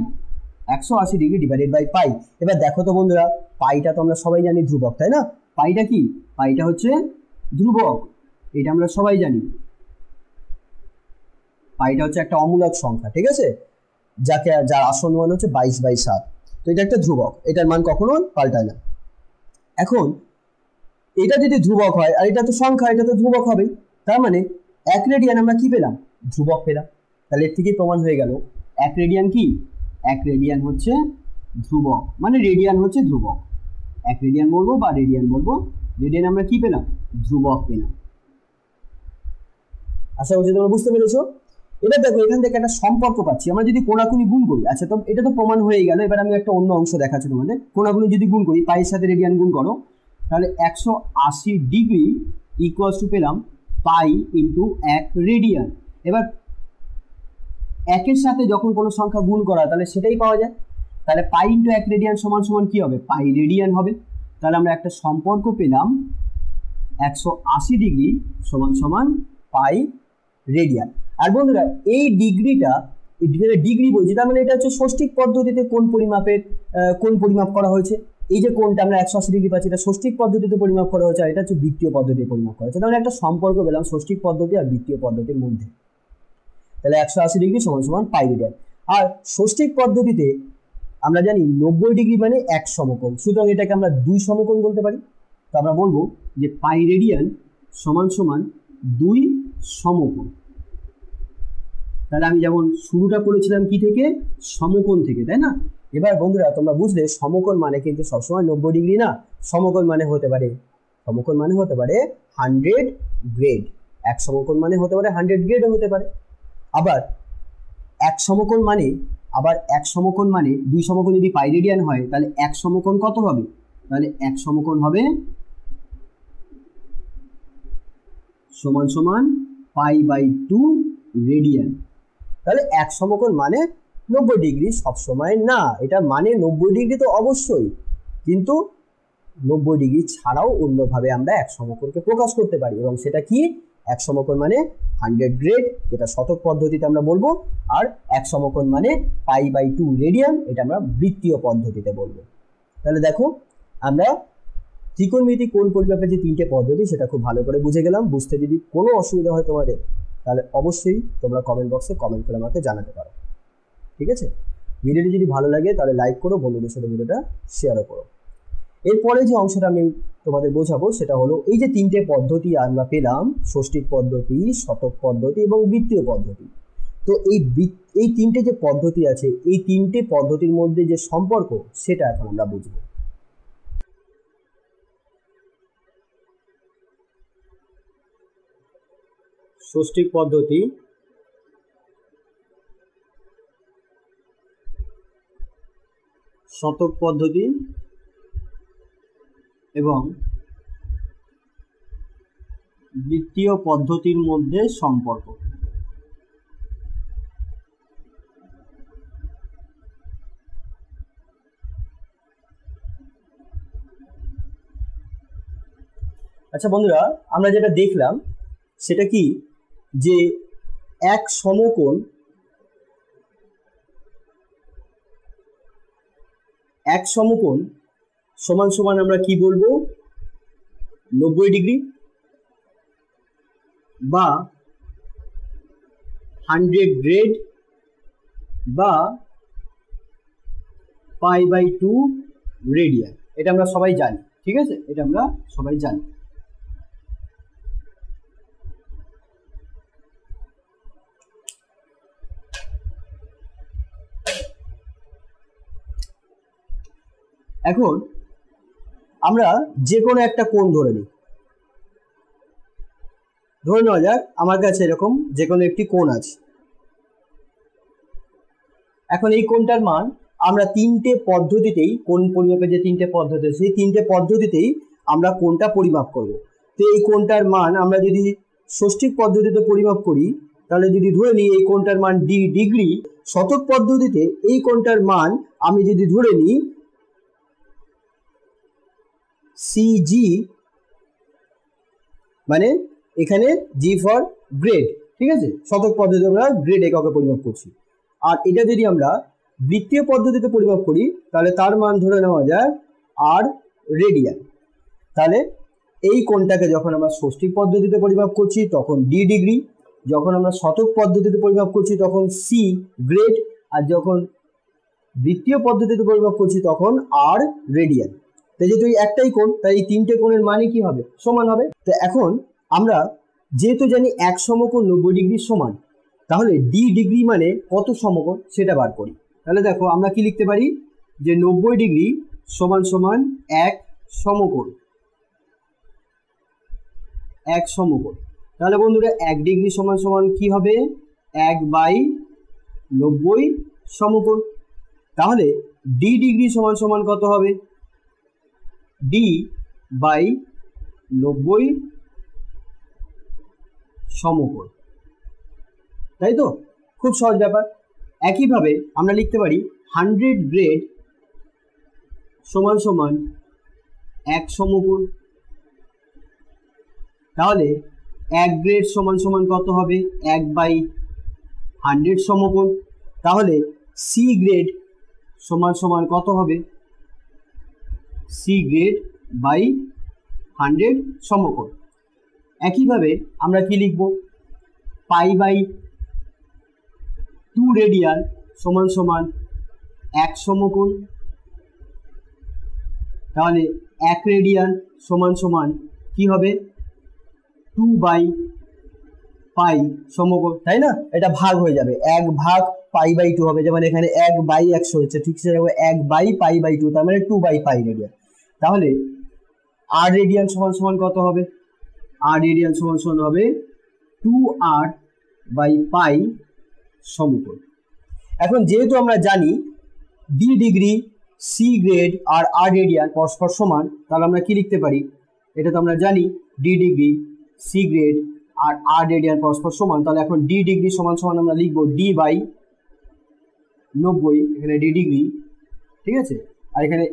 180 degree divided by pi. এবার দেখো তো বন্ধুরা, পাইটা তো আমরা সবাই জানি ধ্রুবক, তাই না? পাইটা কি? পাইটা হচ্ছে ধ্রুবক, এটা আমরা সবাই জানি। পাইটা হচ্ছে একটা অমূলক সংখ্যা, ঠিক আছে, যার আসল মান হচ্ছে 22/7। তো এটা একটা ধ্রুবক, এটার মান কখনো পাল্টায় না। এখন এটা যদি ধ্রুবক হয় আর এটা তো সংখ্যা, এটা তো ধ্রুবক হবেই। তার মানে 1 রেডিয়ান আমরা কি পেলাম? ধ্রুবক পেলাম। তাহলে এর থেকে প্রমাণ হয়ে গেল 1 রেডিয়ান কি? 1 রেডিয়ান হচ্ছে ধ্রুবক, মানে রেডিয়ান হচ্ছে ধ্রুবক। 1 রেডিয়ান বলবো বা রেডিয়ান বলবো, রেডিয়ান আমরা কি পেলাম? ধ্রুবক পেলাম। আশা করছি তোমরা বুঝতে পেরেছো। এবার দেখো, এখান থেকে একটা সম্পর্ক পাচ্ছি, আমরা যদি কোণাকুণি গুণ করি। আচ্ছা, তো এটা তো প্রমাণ হয়ে গেল। এবার আমি একটা অন্য অংশ দেখাচ্ছি তোমাদের। কোণাকুণি যদি গুণ করি, পাইয়ের সাথে রেডিয়ান গুণ করো, তাহলে 180 ডিগ্রি ইকুয়ালস টু পেলাম পাই ইন্টু 1 রেডিয়ান। এবার একের সাথে যখন কোনো সংখ্যা গুণ করা তাহলে সেটাই পাওয়া যায়। তাহলে পাই ইন্টু 1 রেডিয়ান সমান সমান কি হবে? পাই রেডিয়ান হবে। তাহলে আমরা একটা সম্পর্ক পেলাম, 180 ডিগ্রি সমান সমান পাই রেডিয়ান। আর বন্ধুরা, এই ডিগ্রিটা, ডিগ্রি বলছি, তার মানে এটা হচ্ছে ষষ্ঠিক পদ্ধতিতে কোণ পরিমাপ করা হয়েছে। এই যে কোণটা আমরা 180 ডিগ্রি পাচ্ছি, এটা ষষ্ঠিক পদ্ধতিতে পরিমাপ করা হয়েছে, আর এটা হচ্ছে বৃত্তীয় পদ্ধতিতে পরিমাপ করা হয়েছে। তাহলে একটা সম্পর্ক পেলাম ষষ্ঠিক পদ্ধতি আর বৃত্তীয় পদ্ধতির মধ্যে। তাহলে 180 ডিগ্রি সমান সমান পাই রেডিয়ান। আর ষষ্ঠিক পদ্ধতিতে আমরা জানি 90 ডিগ্রি মানে 1 সমকোণ, সুতরাং এটাকে আমরা 2 সমকোণ বলতে পারি। তো আমরা বলবো যে পাই রেডিয়ান সমান সমান 2 সমকোণ। তাহলে আমি যেমন শুরুটা করেছিলাম কি থেকে? সমকোণ থেকে, তাই না? এবার বন্ধুরা, তোমরা বুঝলে সমকোণ মানে কিন্তু সবসময় 90 ডিগ্রি না। সমকোণ মানে হতে পারে 100 গ্রেড। 1 সমকোণ মানে হতে পারে 100 গ্রেডও হতে পারে। আবার 1 সমকোণ মানে 2 সমকোণ যদি পাই রেডিয়ান হয়, তাহলে 1 সমকোণ কত হবে? তাহলে 1 সমকোণ হবে সমান সমান পাই বাই 2 রেডিয়ান। তাহলে 1 সমকোণ মানে 90 ডিগ্রি সবসময় না, এটা মানে 90 ডিগ্রি তো অবশ্যই, কিন্তু 90 ডিগ্রি ছাড়াও অন্যভাবে আমরা 1 সমকোণকে প্রকাশ করতে পারি, এবং সেটা কি? 1 সমকোণ মানে 100 গ্রেড, যেটা শতক পদ্ধতিতে আমরা বলবো। আর 1 সমকোণ মানে পাই বাই 2 রেডিয়ান, এটা আমরা বৃত্তীয় পদ্ধতিতে বলবো। তাহলে দেখো, আমরা ত্রিকোণমিতি কোণ পরিমাপের যে 3টে পদ্ধতি সেটা খুব ভালো করে বুঝে গেলাম। বুঝতে যদি কোনো অসুবিধা হয় তোমাদের, তাহলে অবশ্যই তোমরা কমেন্ট বক্সে কমেন্ট করে আমাকে জানাতে পারো, ঠিক আছে? ভিডিওটি যদি ভালো লাগে তাহলে লাইক করো, বন্ধুদের সাথে ভিডিওটা শেয়ারও করো। এরপরে যে অংশটা আমি তোমাদের বোঝাবো সেটা হলো, এই যে 3টে পদ্ধতি আমরা পেলাম, ষষ্ঠিক পদ্ধতি, শতক পদ্ধতি এবং বৃত্তীয় পদ্ধতি। তো এই 3টে যে পদ্ধতি আছে, এই 3টে পদ্ধতির মধ্যে যে সম্পর্ক সেটা এখন আমরা বুঝবো। ষষ্ঠিক পদ্ধতি শতক পদ্ধতি এবং বৃত্তীয় পদ্ধতির মধ্যে সম্পর্ক। আচ্ছা বন্ধুরা, আমরা যেটা দেখলাম সেটা কি, যে এক সমকোণ সমান সমান আমরা কি বলবো, 90 ডিগ্রি বা 100 গ্রেড বা π/2 রেডিয়ান। এটা আমরা সবাই জানি, ঠিক আছে, এটা আমরা সবাই জানি। এখন আমরা যে কোনো একটা কোণ ধরে নিই। ধরে নেওয়া যাক আমার কাছে এরকম যে কোনো একটি কোণ আছে। এখন এই কোণটার মান আমরা তিনটে পদ্ধতিতেই, কোণ পরিমাপের যে তিনটে পদ্ধতি, সেই তিনটে পদ্ধতিতেই আমরা কোণটা পরিমাপ করব। তো এই কোণটার মান আমরা যদি ষষ্ঠিক পদ্ধতিতে পরিমাপ করি, তাহলে যদি ধরে নিই এই কোণটার মান ডি ডিগ্রি, শতক পদ্ধতিতে এই কোণটার মান আমি যদি ধরে নিই সিজি, মানে এখানে জি ফর গ্রেড, ঠিক আছে, শতক পদ্ধতিতে আমরা গ্রেড এককে পরিমাপ করছি। আর এটা যদি আমরা বৃত্তীয় পদ্ধতিতে পরিমাপ করি তাহলে তার মান ধরে নেওয়া যায় আর রেডিয়ান। তাহলে এই কোণটাকে যখন আমরা ষষ্ঠিক পদ্ধতিতে পরিমাপ করছি তখন ডি ডিগ্রি, যখন আমরা শতক পদ্ধতিতে পরিমাপ করছি তখন সি গ্রেড, আর যখন বৃত্তীয় পদ্ধতিতে পরিমাপ করছি তখন আর রেডিয়ান। তাই যেহেতু একটাই কোণ, তাই এই তিনটে কোণের মানে কি হবে, সমান হবে। তো এখন আমরা যেহেতু জানি এক সমকোণ 90 ডিগ্রির সমান, তাহলে ডি ডিগ্রি মানে কত সমকোণ সেটা বার করি। তাহলে দেখো আমরা কি লিখতে পারি, যে 90 ডিগ্রি সমান সমান এক সমকোণ। তাহলে বন্ধুরা 1 ডিগ্রি সমান সমান কি হবে, 1/90 সমকোণ। তাহলে ডি ডিগ্রি সমান সমান কত হবে, d/90 সমকোণ। তাই তো, খুব সহজ ব্যাপার। একইভাবে আমরা লিখতে পারি 100 গ্রেড সমান সমান 1 সমকোণ। তাহলে 1 গ্রেড সমান সমান কত হবে, 1/100 সমকোণ। তাহলে সি গ্রেড সমান সমান কত হবে, সি গ্রেড বাই 100 সমকোণ। একইভাবে আমরা কি লিখব, π/2 রেডিয়ান সমান সমান 1 সমকোণ। তাহলে 1 রেডিয়ান সমান সমান কি হবে, 2/π সমকোণ, তাই না? এটা ভাগ হয়ে যাবে, 1 ভাগ π/2 হবে, যেমন এখানে 1/100 হচ্ছে, ঠিক সেরকম 1/π/2, তার মানে 2/π রেডিয়ান। তাহলে আর রেডিয়ান সমান সমান কত হবে, আর রেডিয়ান সমান সমান হবে 2r/π সমকোণ। এখন যেহেতু আমরা জানি ডি ডিগ্রি, সি গ্রেড আর আর রেডিয়ান পরস্পর সমান, তাহলে আমরা কি লিখতে পারি, এটা তো আমরা জানি ডি ডিগ্রি, সি গ্রেড আর আর রেডিয়ান পরস্পর সমান। তাহলে এখন ডি ডিগ্রি সমান সমান আমরা লিখব d/90, এখানে ডি ডিগ্রি, ঠিক আছে, আর এখানে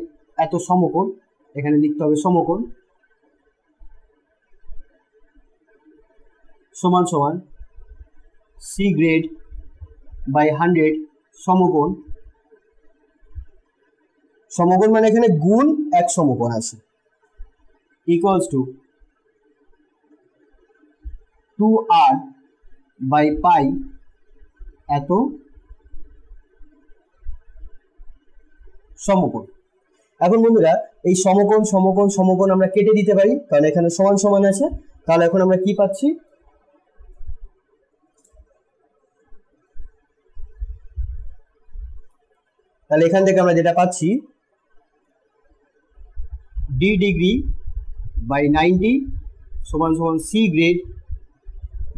এত সমকোণ, এখানে লিখতে হবে সমকোণ, সমান সমান সি গ্রেড বাই 100 সমকোণ। সমকোণ মানে এখানে গুণ এক সমকোণ আছে, ইকুয়ালস টু 2r/π এত সমকোণ। এখন বন্ধুরা এই সমকোণ সমকোণ সমকোণ আমরা কেটে দিতে পারি, কারণ এখানে সমান সমান আছে। তাহলে এখন আমরা কি পাচ্ছি, তাহলে এখান থেকে আমরা যেটা পাচ্ছি, d ডিগ্রি বাই 90 সমান সমান সি গ্রেড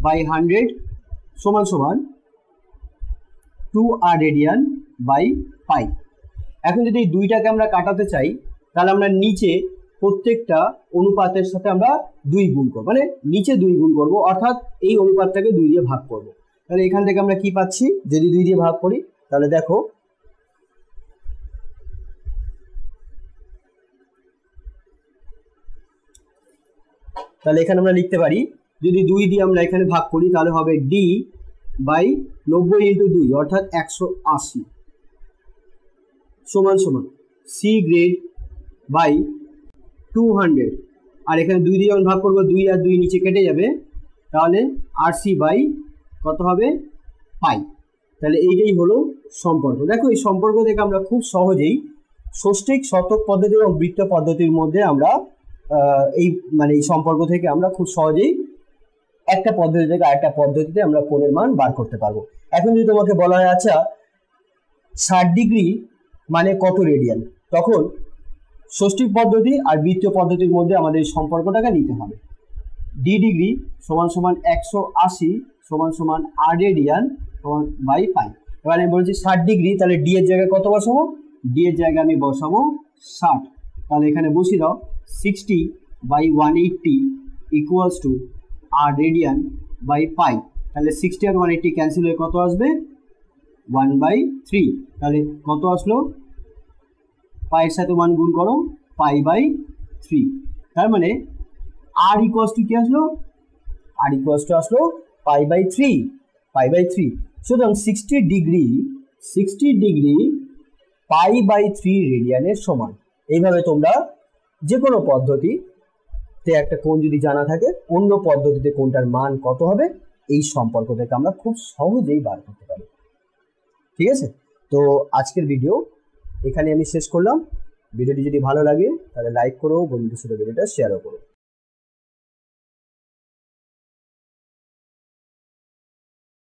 বাই 100 সমান সমান 2r রেডিয়ান বাই পাই। এখন যদি এই দুইটাকে আমরা কাটাতে চাই তাহলে আমরা নিচে প্রত্যেকটা অনুপাতের সাথে আমরা 2 গুণ করব, মানে নিচে 2 গুণ করব, অর্থাৎ এই অনুপাতটাকে 2 দিয়ে ভাগ করব। তাহলে এখান থেকে আমরা কি পাচ্ছি, যদি 2 দিয়ে ভাগ করি তাহলে দেখো তাহলে এখানে আমরা লিখতে পারি, যদি 2 দিয়ে আমরা এখানে ভাগ করি তাহলে হবে d বাই 90 ইন্টু 2 অর্থাৎ 180 সমান সমান c গ্রেড বাই 200, আর এখানে 2 দিয়ে যখন ভাগ করবো 2 আর 2 নিচে কেটে যাবে, তাহলে rc বাই কত হবে পাই। তাহলে এইটাই হলো সম্পর্ক। দেখো এই সম্পর্ক থেকে আমরা খুব সহজেই ষষ্ঠিক, শতক পদ্ধতি এবং বৃত্ত পদ্ধতির মধ্যে আমরা এই সম্পর্ক থেকে আমরা খুব সহজেই একটা পদ্ধতি থেকে আরেকটা পদ্ধতিতে আমরা কোণের মান বার করতে পারবো। এখন যদি তোমাকে বলা হয় আচ্ছা 60 ডিগ্রি মানে কত রেডিয়ান, তখন ষষ্ঠিক পদ্ধতি আর বৃত্তীয় পদ্ধতির মধ্যে আমাদের এই সম্পর্কটাকে নিতে হবে। d ডিগ্রি সমান সমান 180 সমান সমান r রেডিয়ান সমান বাই পাই। এবার আমি বলছি 60 ডিগ্রি, তাহলে d এর জায়গায় কত বসাবো, d এর জায়গায় আমি বসাবো 60। তাহলে এখানে বসিয়ে দাও 60 by 180 equals to r radian by pi. তাহলে 60 আর 180 ক্যান্সেল হয়ে কত আসবে 1/3। তাহলে কত আসলো, পাইয়ের সাথে 1 গুণ করো, পাই বাই 3। তার মানে r ইকুয়ালস টু কি আসলো, r ইকুয়ালস টু আসলো পাই বাই 3, পাই বাই 3। সুতরাং 60 ডিগ্রি পাই বাই 3 রেডিয়ানের সমান। এইভাবে তোমরা যে কোনো পদ্ধতিতে একটা কোণ যদি জানা থাকে, অন্য পদ্ধতিতে কোণটার মান কত হবে এই সম্পর্ক থেকে আমরা খুব সহজেই বার করতে পারি। ঠিক আছে, তো আজকের ভিডিও এখানে আমি শেষ করলাম। ভিডিওটি যদি ভালো লাগে তাহলে লাইক করো, বন্ধুদের সাথে ভিডিওটা শেয়ারও করো।